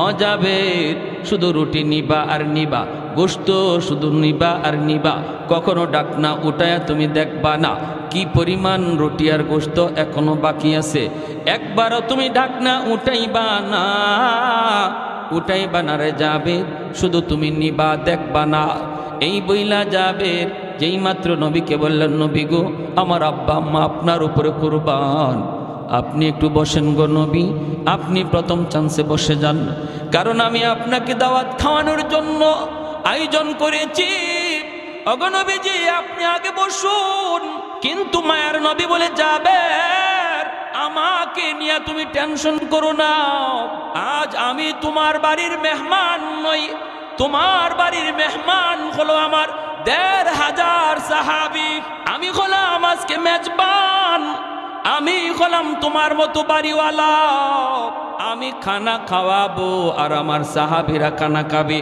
অজাবের শুধু রুটি নিবা আর নিবা, গোশত শুধু নিবা আর নিবা, কখনো ডাকনা উঠায়া তুমি দেখবা না কি পরিমাণ রুটি আর গোশত এখনো বাকি আছে, একবারও তুমি ডাকনা উঠাইবা না, উঠাইবা না রে যাবে, শুধু তুমি নিবা দেখবা না। এই বইলা যাবে যেই মাত্র নবীকে বললেন নবী গো আমার আব্বা আম্মা আপনার উপরে কুরবান, আপনি একটু বসেন গো নবী, আপনি প্রথম চান্সে বসে যান, কারণ আমি আপনাকে দাওয়াত খাওয়ানোর জন্য আয়োজন করেছি। ওগো নবীজি আপনি আগে বসুন। কিন্তু মায়ার নবী বলে যাবে আমাকে নিয়ে তুমি টেনশন করো না, আজ আমি তোমার বাড়ির মেহমান নই, তোমার বাড়ির মেহমান হলো আমার ১৫০০ সাহাবী, আমি হলাম আজকে মেজবান, আমি হলাম তোমার মতো বাড়িওয়ালা, আমি খানা খাওয়াবো আর আমার সাহাবীরা খানা খাবে,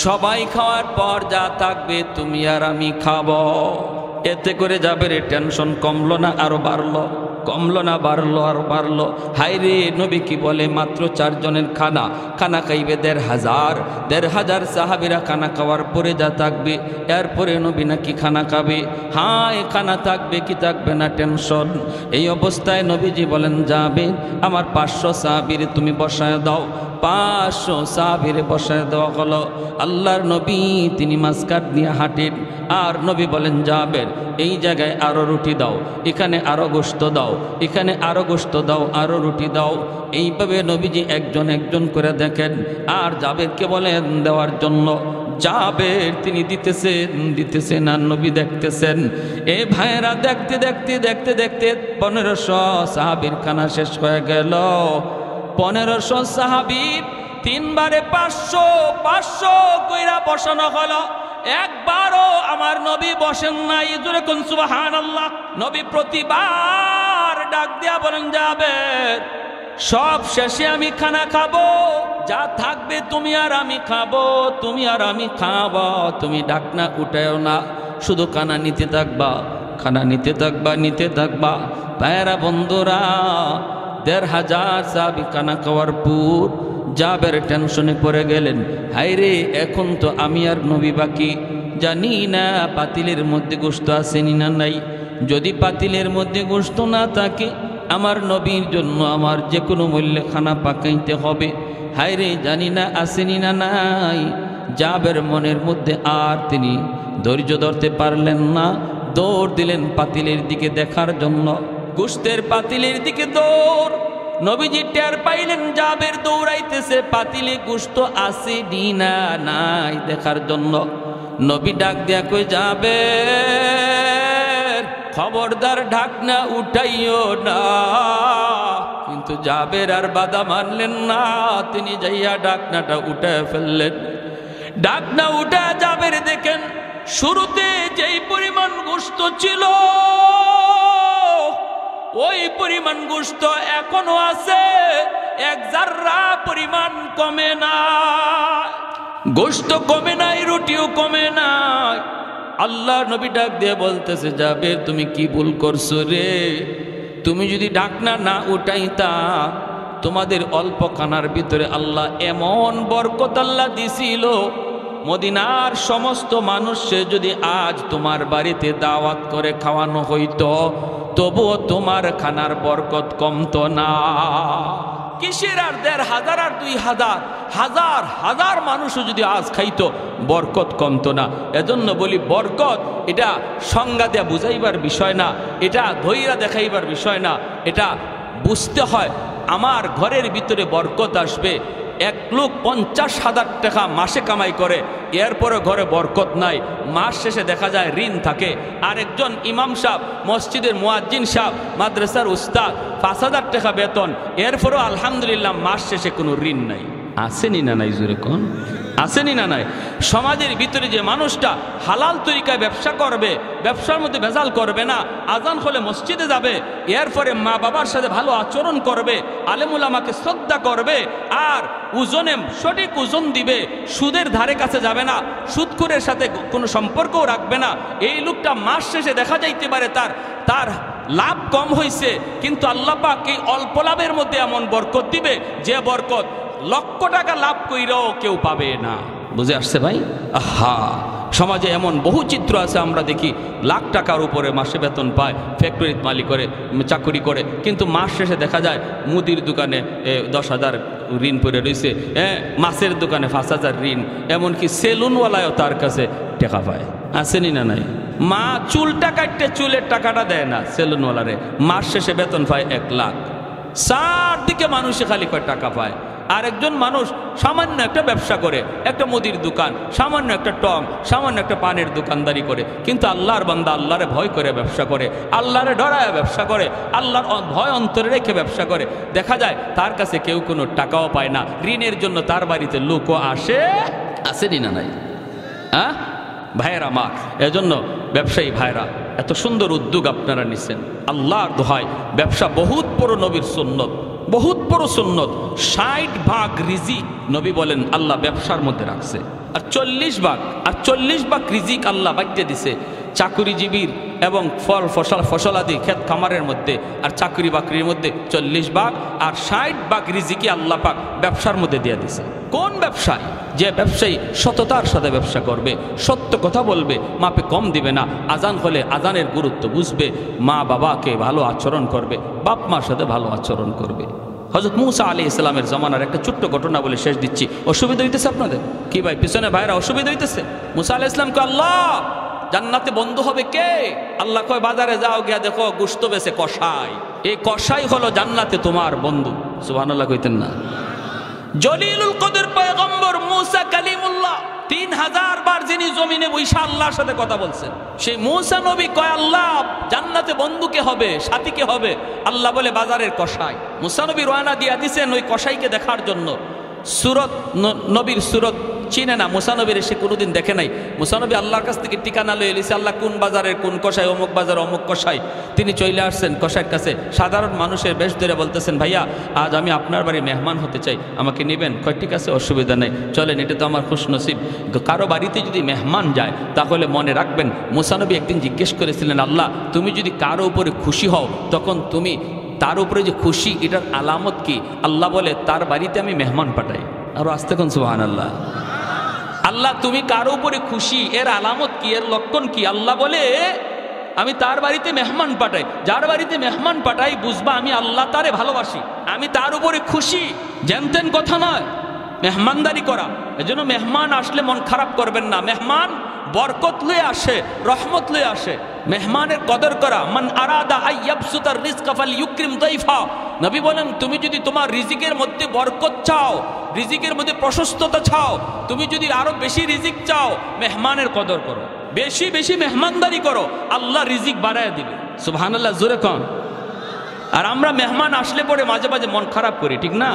সবাই খাওয়ার পর যা থাকবে তুমি আর আমি খাবো। এতে করে জাবের টেনশন কমলো না আরো বাড়লো, কমলো না বাড়লো আর বাড়লো। হায়রে নবী কি বলে, মাত্র 4 জনের খানা, খানা খাইবে ১৫০০ সাহাবীরা খানা খাওয়ার পরে যা থাকবে, এরপরে নবী নাকি খানা খাবে। হায় খানা থাকবে কি থাকবে না টেনশন। এই অবস্থায় নবীজি বলেন, যাবে আমার 500 সাহাবীর তুমি বসায় দাও। 500 সাহাবীর বসায় দেওয়া হলো। আল্লাহর নবী তিনি মাসকাট নিয়ে হাঁটেন, আর নবী বলেন, যাবের এই জায়গায় আরো রুটি দাও, এখানে আরো গোশত দাও, এখানে আরো গোশত দাও, আরো রুটি দাও। এইভাবে নবীজি একজন একজন করে দেখেন, আর জাবেরকে বলেন দেওয়ার জন্য। জাবের তিনি দিতেছেন আর নবী দেখতেছেন। এ ভাইয়েরা দেখতে দেখতে দেখতে দেখতে 1500 সাহাবীর খানা শেষ হয়ে গেল। 1500 সাহাবী 3 বারে 500 কইরা বসানো হলো। একবারও আমার নবী বসেন নাই। জোরে কোন সুবহানাল্লাহ। নবী প্রতিবার ডাক দিয়া বলেন, যাবে সব শেষে আমি খানা খাবো, যা থাকবে তুমি আর আমি খাবো, তুমি আর আমি খাবো, তুমি ডাকনা উঠাও না, শুধু খানা নিতে থাকবা, খানা নিতে থাকবা, নিতে থাকবা। ভাইয়েরা বন্ধুরা, ১৫০০ সাহাবী খানা খাওয়ার পর জাবের টেনশনে পড়ে গেলেন। হায়রে এখন তো আমি আর নবী বাকি, জানি না পাতিলের মধ্যে গোশত আসেনি না নাই। যদি পাতিলের মধ্যে গোশত না থাকে, আমার নবীর জন্য আমার যে কোনো মূল্যে খানা পাকাইতে হবে। হায়রে জানি না আসেনি না নাই। জাবের মনের মধ্যে আর তিনি ধৈর্য ধরতে পারলেন না, দৌড় দিলেন পাতিলের দিকে দেখার জন্য। গোশতের পাতিলের দিকে দৌড়। নবীজি টের পাইলেন জাবের দৌড়াইতেছে পাতিলে গোশত আছে না নাই দেখার জন্য। নবী ডাক দিয়া কই, যাবে খবরদার ঢাকনা উঠাইও না। কিন্তু জাবের আর বাধা মানলেন না, তিনি যাইয়া ঢাকনাটা উঠায় ফেললেন। ঢাকনা উঠা জাবের দেখেন শুরুতে যেই পরিমাণ গোশত ছিল, ওই পরিমাণ গোশত এখনো আছে, 1 জাররা পরিমাণ কমে না। গোশত কমে নাই, রুটিও কমে নাই। আল্লাহ নবী ডাক দিয়ে বলতেছে, যাবে তুমি কি ভুল করছো রে? তুমি যদি ঢাকনা না উঠাইতা, তোমাদের অল্প খানার ভিতরে আল্লাহ এমন বরকত আল্লাহ দিছিল, মদিনার সমস্ত মানুষে যদি আজ তোমার বাড়িতে দাওয়াত করে খাওয়ানো হইতো, তবুও তোমার খানার বরকত কমতো না। কিসের আর ১৫০০ আর ২০০০, হাজার হাজার মানুষও যদি আজ খাইতো, বরকত কমতো না। এজন্য বলি, বরকত এটা সংজ্ঞা দেয়া বুঝাইবার বিষয় না, এটা ধৈর্য দেখাইবার বিষয় না। এটা বুঝতে হয় আমার ঘরের ভিতরে বরকত আসবে। 1 লোক ৫০,০০০ টাকা মাসে কামাই করে, এরপরে ঘরে বরকত নাই, মাস শেষে দেখা যায় ঋণ থাকে। আরেকজন ইমাম সাহেব, মসজিদের মুয়াজ্জিন সাহেব, মাদ্রাসার উস্তাদ, ৫,০০০ টাকা বেতন, এরপরও আলহামদুলিল্লাহ মাস শেষে কোনো ঋণ নাই। আসেনি না নাই? জোরে কোন আসেনি না নাই? সমাজের ভিতরে যে মানুষটা হালাল তরিকায় ব্যবসা করবে, ব্যবসার মধ্যে ভেজাল করবে না, আজান হলে মসজিদে যাবে, এরপরে মা বাবার সাথে ভালো আচরণ করবে, আলেম উলামাকে শ্রদ্ধা করবে, আর ওজনে সঠিক ওজন দিবে, সুদের ধারে কাছে যাবে না, সুদখোরের সাথে কোনো সম্পর্কও রাখবে না, এই লোকটা মাস শেষে দেখা যাইতে পারে তার লাভ কম হয়েছে, কিন্তু আল্লাহ পাক এই অল্প লাভের মধ্যে এমন বরকত দিবে, যে বরকত লক্ষ টাকা লাভ কইরাও কেউ পাবে না। বুঝে আসছে ভাই? আহা, সমাজে এমন বহু চিত্র আছে, আমরা দেখি লাখ টাকার উপরে মাসে বেতন পায়, ফ্যাক্টরির মালিক করে, চাকরি করে, কিন্তু মাস শেষে দেখা যায় মুদির দোকানে 10,000 ঋণ পড়ে রয়েছে, মাছের দোকানে 5,000 ঋণ, এমনকি সেলুনওয়ালায়ও তার কাছে টাকা পায়। আসেনি না নাই? মা চুলটা কাটতে চুলের টাকাটা দেয় না সেলুনওয়ালারে, মাস শেষে বেতন পায় 1 লাখ। চারদিকে মানুষে খালি টাকা পায়। আরেকজন মানুষ সামান্য একটা ব্যবসা করে, একটা মুদির দোকান, সামান্য একটা টং, সামান্য একটা পানের দোকানদারি করে, কিন্তু আল্লাহর বান্দা আল্লাহরে ভয় করে ব্যবসা করে, আল্লাহরে ডরায় ব্যবসা করে, আল্লাহর ভয় অন্তরে রেখে ব্যবসা করে। দেখা যায় তার কাছে কেউ কোনো টাকাও পায় না, ঋণের জন্য তার বাড়িতে লোকও আসেনি না নাই? হ্যাঁ ভাইয়েরা আমার, এজন্য ব্যবসায়ী ভাইরা এত সুন্দর উদ্যোগ আপনারা নিছেন। আল্লাহর দোহাই, ব্যবসা বহুত বড় নবীর সুন্নত, বহুত বড় সুন্নত। 60 ভাগ রিজিক নবী বলেন আল্লাহ ব্যবসার মধ্যে রাখছে, আর 40 ভাগ রিজিক আল্লাহ বাড়তে দিছে চাকুরিজীবীর এবং ফসলাদি ক্ষেত খামারের মধ্যে, আর চাকরি বাকরির মধ্যে 40 ভাগ, আর 60 ভাগ রিজিকি আল্লাহ পাক ব্যবসার মধ্যে দিয়ে দিছে। কোন ব্যবসায়? যে ব্যবসায়ী সততার সাথে ব্যবসা করবে, সত্য কথা বলবে, মাপে কম দিবে না, আজান হলে আজানের গুরুত্ব বুঝবে, মা বাবাকে ভালো আচরণ করবে, বাপ মার সাথে ভালো আচরণ করবে। হযরত মূসা আলাইহিস সালামের জামানার একটা ছোট্ট ঘটনা বলে শেষ দিচ্ছি। অসুবিধা হইতেছে আপনাদের কি ভাই? পিছনে ভাইরা অসুবিধা হইতেছে? মূসা আলাইহিস সালামকে আল্লাহ জান্নাতে বন্ধু হবে কে? আল্লাহ কয় বাজারে যাও, গিয়া দেখো গোশত বেচে কষাই, এই কষাই হলো জান্নাতে তোমার বন্ধু। সুবহানাল্লাহ কইতেন না? জলিলুল কদর পয়গম্বর মূসা কালিমুল্লাহ 3000 বার যিনি জমিনে বৈশা আল্লাহর সাথে কথা বলছেন, সেই মূসা নবী কয় আল্লাহ জান্নাতে বন্ধু কে হবে, সাথী কে হবে? আল্লাহ বলে বাজারের কষাই। মূসা নবী রওনা দিয়া দিছেন ওই কষাইকে দেখার জন্য। সুরত নবীর সুরত চিনে না, মূসা নবীর সে কোনোদিন দেখে নাই। মূসা নবী আল্লাহর কাছ থেকে ঠিকানা লয়ে এলিছে, আল্লাহ কোন বাজারের কোন কষাই, অমুক বাজার অমুক কষাই। তিনি চলে আসছেন কষাইয়ের কাছে, সাধারণ মানুষের বেশ ধরে বলতেছেন, ভাইয়া আজ আমি আপনার বাড়ি মেহমান হতে চাই, আমাকে নেবেন? কয় ঠিক আছে, অসুবিধা নেই, চলেন, এটা তো আমার খুশনসিব। কারো বাড়িতে যদি মেহমান যায় তাহলে মনে রাখবেন, মূসা নবী একদিন জিজ্ঞেস করেছিলেন, আল্লাহ তুমি যদি কারো উপরে খুশি হও তখন তুমি তার উপরে যে খুশি এটার আলামত কি? আল্লাহ বলে তার বাড়িতে আমি মেহমান পাঠাই। আরো আসতে কোন সুবহানাল্লাহ। আল্লাহ তুমি কারো উপরে খুশি, এর আলামত কি, এর লক্ষণ কি? আল্লাহ বলে আমি তার বাড়িতে মেহমান পাঠাই। যার বাড়িতে মেহমান পাঠাই বুঝবা আমি আল্লাহ তারে ভালোবাসি, আমি তার উপরে খুশি। জানতেন কথা নয়, মেহমানদারি করা। এজন্য মেহমান আসলে মন খারাপ করবেন না। মেহমান বরকত লয়ে আসে, রহমত লয়ে আসে। মেহমানের কদর করা। মান আরাদা আইয়াবসুতার রিজকা ফালইউকরিম দাইফা। নবী বলেন তুমি যদি তোমার রিজিকের মধ্যে বরকত চাও, রিজিকের মধ্যে প্রশস্ততা চাও, তুমি যদি আরো বেশি রিজিক চাও, মেহমানের কদর করো, বেশি বেশি মেহমানদারি করো, আল্লাহ রিজিক বাড়ায় দিবে। সুবহানাল্লাহ জোরে কন। আর আমরা মেহমান আসলে পরে মাঝে মাঝে মন খারাপ করি, ঠিক না?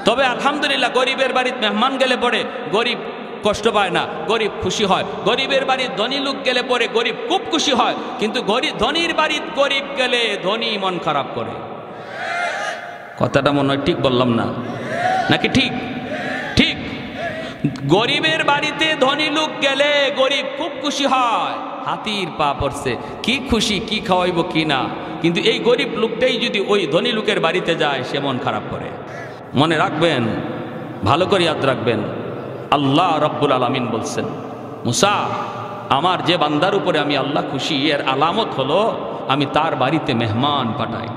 তবে আলহামদুলিল্লাহ গরিবের বাড়িতে মেহমান গেলে পরে গরিব কষ্ট পায় না, গরিব খুশি হয়। গরিবের বাড়ি ধনী লোক গেলে পরে গরিব খুব খুশি হয়, কিন্তু ধনীর বাড়ি গরিব গেলে ধনী মন খারাপ করে। কথাটা মনে হয় ঠিক বললাম না নাকি? ঠিক ঠিক। গরিবের বাড়িতে ধনী লোক গেলে গরিব খুব খুশি হয়, হাতির পা পড়ছে, কি খুশি, কি খাওয়াইব কি না। কিন্তু এই গরিব লোকটাই যদি ওই ধনী লোকের বাড়িতে যায় সে মন খারাপ করে। মনে রাখবেন, ভালো করে ইয়াদ রাখবেন, আল্লাহ রাব্বুল আলামিন বলছেন, মুসা আমার যে বান্দার উপরে আমি আল্লাহ খুশি, এর আলামত হলো আমি তার বাড়িতে মেহমান পাঠাই।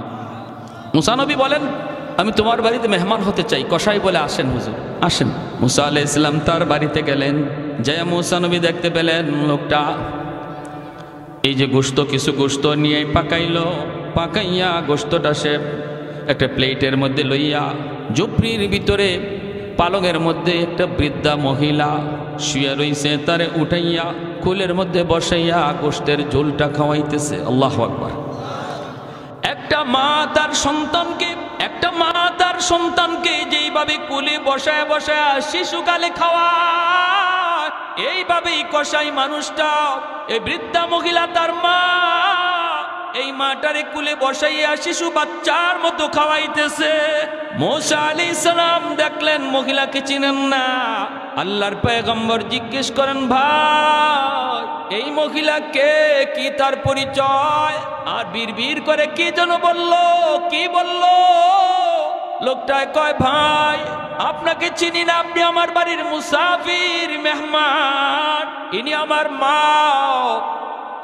মুসা নবী বলেন আমি তোমার বাড়িতে মেহমান হতে চাই। কসাই বলে আসেন হুজুর, আসেন। মুসা আলাইহিস সালাম তার বাড়িতে গেলেন। জয়া মুসা নবী দেখতে পেলেন লোকটা এই যে গোশত, কিছু গোশত নিয়ে পাকাইলো, পাকাইয়া গোশতটা সে একটা প্লেটের মধ্যে লইয়া ঝুপড়ির ভিতরে পালঙের মধ্যে একটা বৃদ্ধা মহিলা শুয়ে রইছে, তারে উঠাইয়া কুলের মধ্যে বসাইয়া গোশতের ঝোলটা খাওয়াইতেছে। আল্লাহু আকবার। একটা মা তার সন্তানকে যেইভাবে কুলে বসায় বসায় শিশুকালে খাওয়ায়, এইভাবেই কসাই মানুষটা, এই বৃদ্ধা মহিলা তার মা, এই মাটারে কুলে বসাইয়া শিশু বাচ্চার মতো খাওয়াইতেছে। মুসা আলাইহিস সালাম দেখলেন মহিলাকে চিনেন না। আল্লাহর পয়গম্বর জিজ্ঞেস করেন, ভাই এই মহিলা কে, কি তার পরিচয়? আর বিড়বিড় করে কি যেন বলল, কি বলল? লোকটায় কয়, ভাই আপনাকে চিনি না, আপনি আমার বাড়ির মুসাফির, মেহমান। ইনি আমার মা,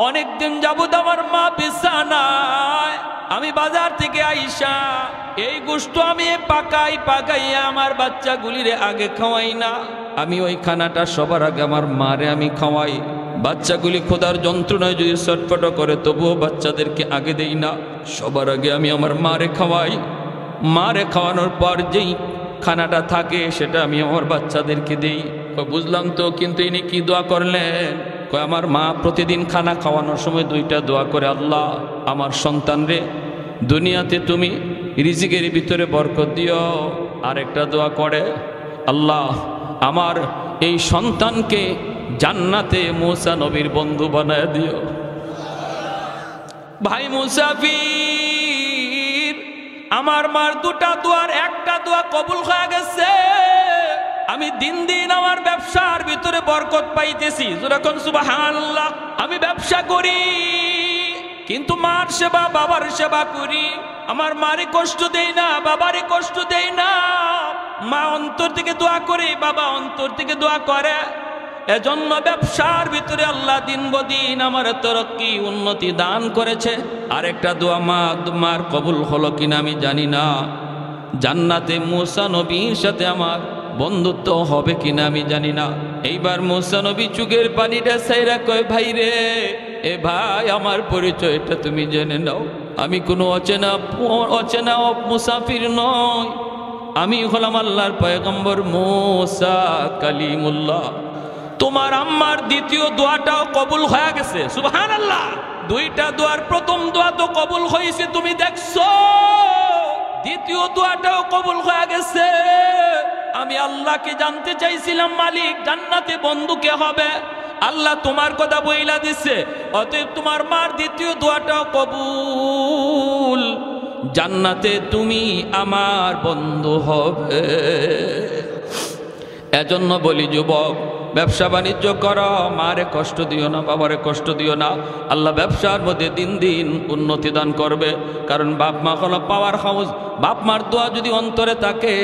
অনেকদিন যাবত আমার মা বিছানায়, আমি বাজার থেকে আইসা এই গোশত আমি পাকাইয়া আমার বাচ্চাগুলিরে আগে খাওয়াই না, আমি ওই খানাটা সবার আগে আমার মারে আমি খাওয়াই। বাচ্চাগুলি খোদার যন্ত্রণায় যদি ছটফট করে তবুও বাচ্চাদেরকে আগে দেই না, সবার আগে আমি আমার মারে খাওয়াই। মারে খাওয়ানোর পর যেই খানাটা থাকে সেটা আমি আমার বাচ্চাদেরকে দিই। বুঝলাম তো, কিন্তু ইনি কি দোয়া করলেন? আমার মা প্রতিদিন খানা খাওয়ানোর সময় 2টা দোয়া করে, আল্লাহ আমার সন্তানরে দুনিয়াতে তুমি রিজিকের ভিতরে বরকত দিও। আরেকটা দোয়া করে, আল্লাহ আমার এই সন্তানকে জান্নাতে মুসা নবীর বন্ধু বানায় দিও। ভাই মুসাফির, আমার মার 2টা দোয়ার একটা দোয়া কবুল হয়ে গেছে। আমি দিন দিন আমার ব্যবসার ভিতরে বরকত পাইতেছি। যখন সুবহানাল্লাহ, আমি ব্যবসা করি কিন্তু মার সেবা বাবার সেবা করি। আমার মারে কষ্ট দেই না, বাবারে কষ্ট দেই না। মা অন্তর থেকে দোয়া করে, বাবা অন্তর থেকে দোয়া করে। এজন্য ব্যবসার ভিতরে আল্লাহ দিন বদিন আমার তরক্কি উন্নতি দান করেছে। আরেকটা দোয়া মার কবুল হলো কিনা আমি জানি না। জান্নাতে মুসা নবীর সাথে আমার বন্ধুত্ব হবে কিনা আমি জানি না। এইবার মুসা নবী চোখের পানিটা ছাইরা কয়, ভাই রে, এ ভাই আমার পরিচয়টা তুমি জেনে নাও। আমি কোনো অচেনা মুসাফির নয়, আমি হলাম আল্লাহর পয়গম্বর মুসা কালিমুল্লাহ। তোমার আম্মার দ্বিতীয় দোয়াটাও কবুল হয়ে গেছে। সুবহানাল্লাহ। 2টা দোয়ার প্রথম দোয়া তো কবুল হয়েছে, তুমি দেখছো। দ্বিতীয় দোয়াটাও কবুল হয়ে গেছে। আমি আল্লাহকে জানতে চাইছিলাম, মালিক জান্নাতে বন্ধু কে হবে? আল্লাহ তোমার কথা বইলা দিছে, অতএব তোমার মার দ্বিতীয় দোয়াটাও কবুল। জান্নাতে তুমি আমার বন্ধু হবে। এজন্য বলি যুবক, ব্যবসা বাণিজ্য করো, মারে কষ্ট দিও না, বাবারে কষ্ট দিও না। আল্লাহ ব্যবসার মধ্যে দিন দিন উন্নতি দান করবে। কারণ বাপ মা হলো পাওয়ার হাউস। বাপ মার দোয়া যদি অন্তরে থাকে,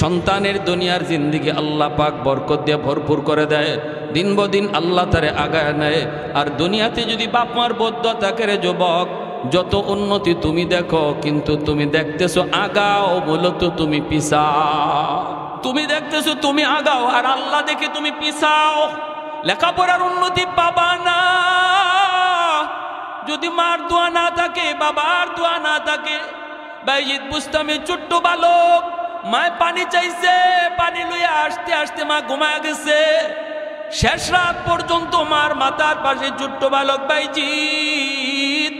সন্তানের দুনিয়ার জিন্দিগি আল্লাহ পাক বরকত দিয়ে ভরপুর করে দেয়। দিন বদিন আল্লাহ তারে আগায় নেয়। আর দুনিয়াতে যদি বাপ মার বদদোয়া থাকে রে যুবক, যত উন্নতি তুমি দেখো, কিন্তু তুমি দেখতেছো আগাও, মূলত তুমি পিছাও। তুমি দেখতেছো তুমি আগাও, আর আল্লাহ দেখে তুমি পিছাও। লেখাপড়ার উন্নতি পাবা না যদি মার দোয়া না থাকে, বাবার দোয়া না থাকে। বাইজিদ বুস্তামি ছোট্ট বালক, মায় পানি চাইছে, পানি লইয়া আসতে আসতে মা ঘুমায় গেছে। শেষ রাত পর্যন্ত মার মাথার পাশে ছোট্ট বালক বাইজিদ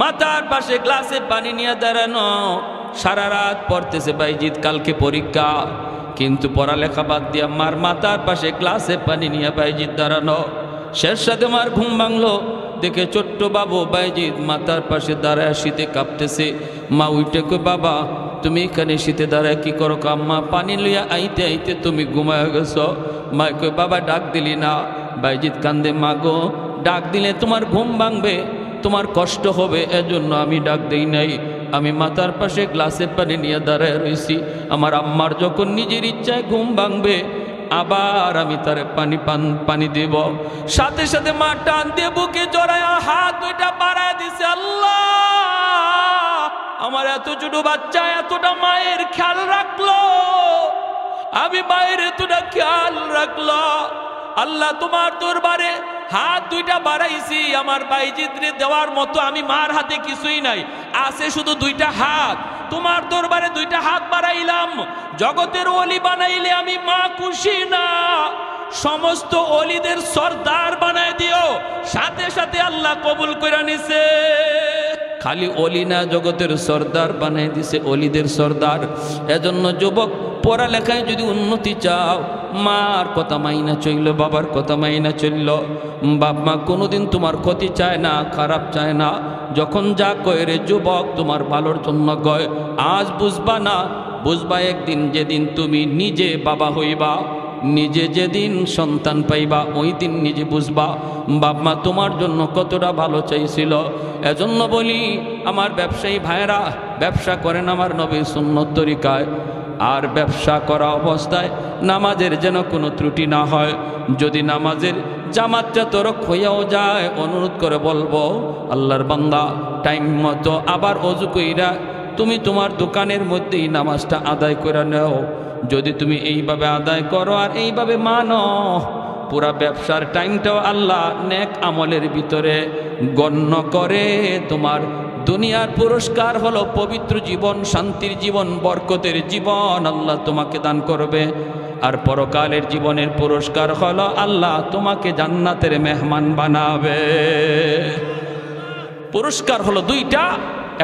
মাথার পাশে গ্লাসে পানি নিয়ে দাঁড়ানো। সারা রাত পড়তেছে বাইজিদ, কালকে পরীক্ষা। কিন্তু পড়ালেখা বাদ দিয়া মার মাথার পাশে গ্লাসে পানি নিয়ে বাইজিদ দাঁড়ানো। শেষ সাথে মার ঘুম ভাঙলো, দেখে ছোট্ট বাবু বাইজিদ মাথার পাশে দাঁড়ায় শীতে কাঁপতেছে। মা উঠে কই, বাবা তুমি এখানে শীতে দাঁড়ায় কি করো? আম্মা পানি লইয়া আইতে আইতে তুমি ঘুমায় গেছ। মা কই, বাবা ডাক দিলি না? বাইজিদ কান্দে, মা গো ডাক দিলে তোমার ঘুম ভাঙবে, তোমার কষ্ট হবে, এজন্য আমি ডাক দেই নাই। আমি মাথার পাশে গ্লাসে পানি নিয়ে দাঁড়ায় রয়েছি। আমার আম্মার যখন নিজের ইচ্ছায় ঘুম ভাঙবে, আবার আমি তারে পানি দেব। সাথে সাথে মা টান দিয়ে বুকে জড়ায় হাত 2টা বাড়ায় দিছে। আল্লাহ, আমার এত ছোট বাচ্চা এতটা মায়ের খেয়াল রাখলো, আমি মায়ের এতটা খেয়াল রাখলো। আল্লাহ তোমার দরবারে হাত 2টা বাড়াইছি, আমার বাইজিদরে দেওয়ার মতো আমি মার হাতে কিছুই নাই, আছে শুধু 2টা হাত। তোমার দরবারে 2টা হাত বাড়াইলাম। জগতের ওলি বানাইলে আমি মা খুশি না, সমস্ত ওলিদের সর্দার বানায় দিও। সাথে সাথে আল্লাহ কবুল করে নিছে। খালি ওলি না, জগতের সর্দার বানাই দিছে, ওলিদের সর্দার। এজন্য যুবক, পড়ালেখায় যদি উন্নতি চাও, মার কথা মাইনা চলল, বাবার কথা মাইনা চলল। বাপ মা কোনোদিন তোমার ক্ষতি চায় না, খারাপ চায় না। যখন যা কয় রে যুবক, তোমার ভালোর জন্য কয়। আজ বুঝবা না, বুঝবা একদিন, যেদিন তুমি নিজে বাবা হইবা, নিজে যেদিন সন্তান পাইবা, ওই দিন নিজে বুঝবা বাপ মা তোমার জন্য কতটা ভালো চাইছিল। এজন্য বলি, আমার ব্যবসায়ী ভাইরা, ব্যবসা করেন আমার নবীর সুন্নত তরিকায়। আর ব্যবসা করা অবস্থায় নামাজের যেন কোনো ত্রুটি না হয়। যদি নামাজের জামাতটা তরক হইয়াও যায়, অনুরোধ করে বলবো, আল্লাহর বান্দা টাইম মতো আবার অজু কইরা তুমি তোমার দোকানের মধ্যেই নামাজটা আদায় করে নাও। যদি তুমি এইভাবে আদায় করো আর এইভাবে মানো, পুরা ব্যবসার টাইমটাও আল্লাহ নেক আমলের ভিতরে গণ্য করে তোমার দুনিয়ার পুরস্কার হলো পবিত্র জীবন, শান্তির জীবন, বরকতের জীবন আল্লাহ তোমাকে দান করবে। আর পরকালের জীবনের পুরস্কার হলো আল্লাহ তোমাকে জান্নাতের মেহমান বানাবে। পুরস্কার হলো দুইটা,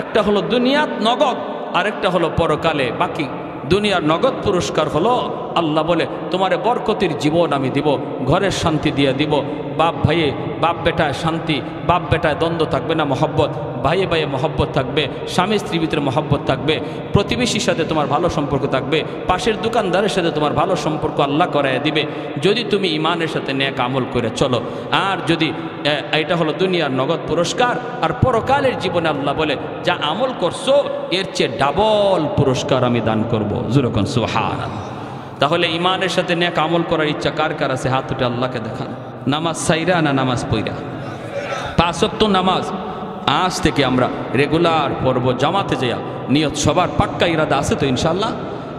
একটা হলো দুনিয়াত নগদ, আরেকটা হলো পরকালে বাকি। দুনিয়ার নগদ পুরস্কার হলো আল্লাহ বলে তোমারে বরকতের জীবন আমি দিব, ঘরের শান্তি দিয়ে দিব, বাপ ভাইয়ে বাপ বেটায় শান্তি, বাপ বেটায় দ্বন্দ্ব থাকবে না, মহব্বত, ভাইয়ে ভাইয়ে মহব্বত থাকবে, স্বামী স্ত্রীর ভিতরে মহব্বত থাকবে, প্রতিবেশীর সাথে তোমার ভালো সম্পর্ক থাকবে, পাশের দোকানদারের সাথে তোমার ভালো সম্পর্ক আল্লাহ করায় দিবে যদি তুমি ইমানের সাথে নেক আমল করে চলো। আর যদি এটা হলো দুনিয়ার নগদ পুরস্কার, আর পরকালের জীবনে আল্লাহ বলে যা আমল করছো এর চেয়ে ডাবল পুরস্কার আমি দান করবো। যেরকম সুবহানাল্লাহ। তাহলে ইমানের সাথে নেক আমল করার ইচ্ছা কার কার আছে? হাত উঠে আল্লাহকে দেখান। নামাজ সাইরা না নামাজ পইরা? 5 ওয়াক্ত নামাজ আজ থেকে আমরা রেগুলার পড়ব, জামাতে যাইয়া নিয়ত সবার পাক্কা ইরাদা আছে তো ইনশাআল্লাহ?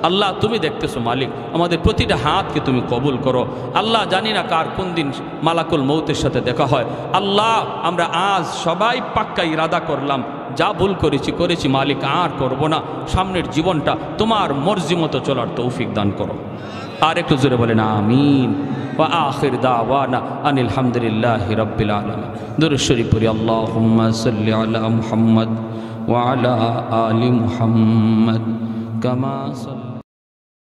আল্লাহ তুমি দেখতেছো মালিক, আমাদের প্রতিটা হাতকে তুমি কবুল করো। আল্লাহ জানি না কার কোন দিন মালাকুল মৌতের সাথে দেখা হয়। আল্লাহ আমরা আজ সবাই পাক্কা ইরাদা করলাম, যা ভুল করেছি মালিক আর করব না। সামনের জীবনটা তোমার মর্জি মতো চলার তৌফিক দান করো। আর একটু জোরে বলেন আমিন। ওয়া আখির দাওয়ানা আনিল হামদুলিল্লাহি রাব্বিল আলামিন। দুরূদ শরীফ পড়ি। আল্লাহুম্মা সাল্লি আলা মুহাম্মদ ওয়া আলা আলি মুহাম্মদ কামা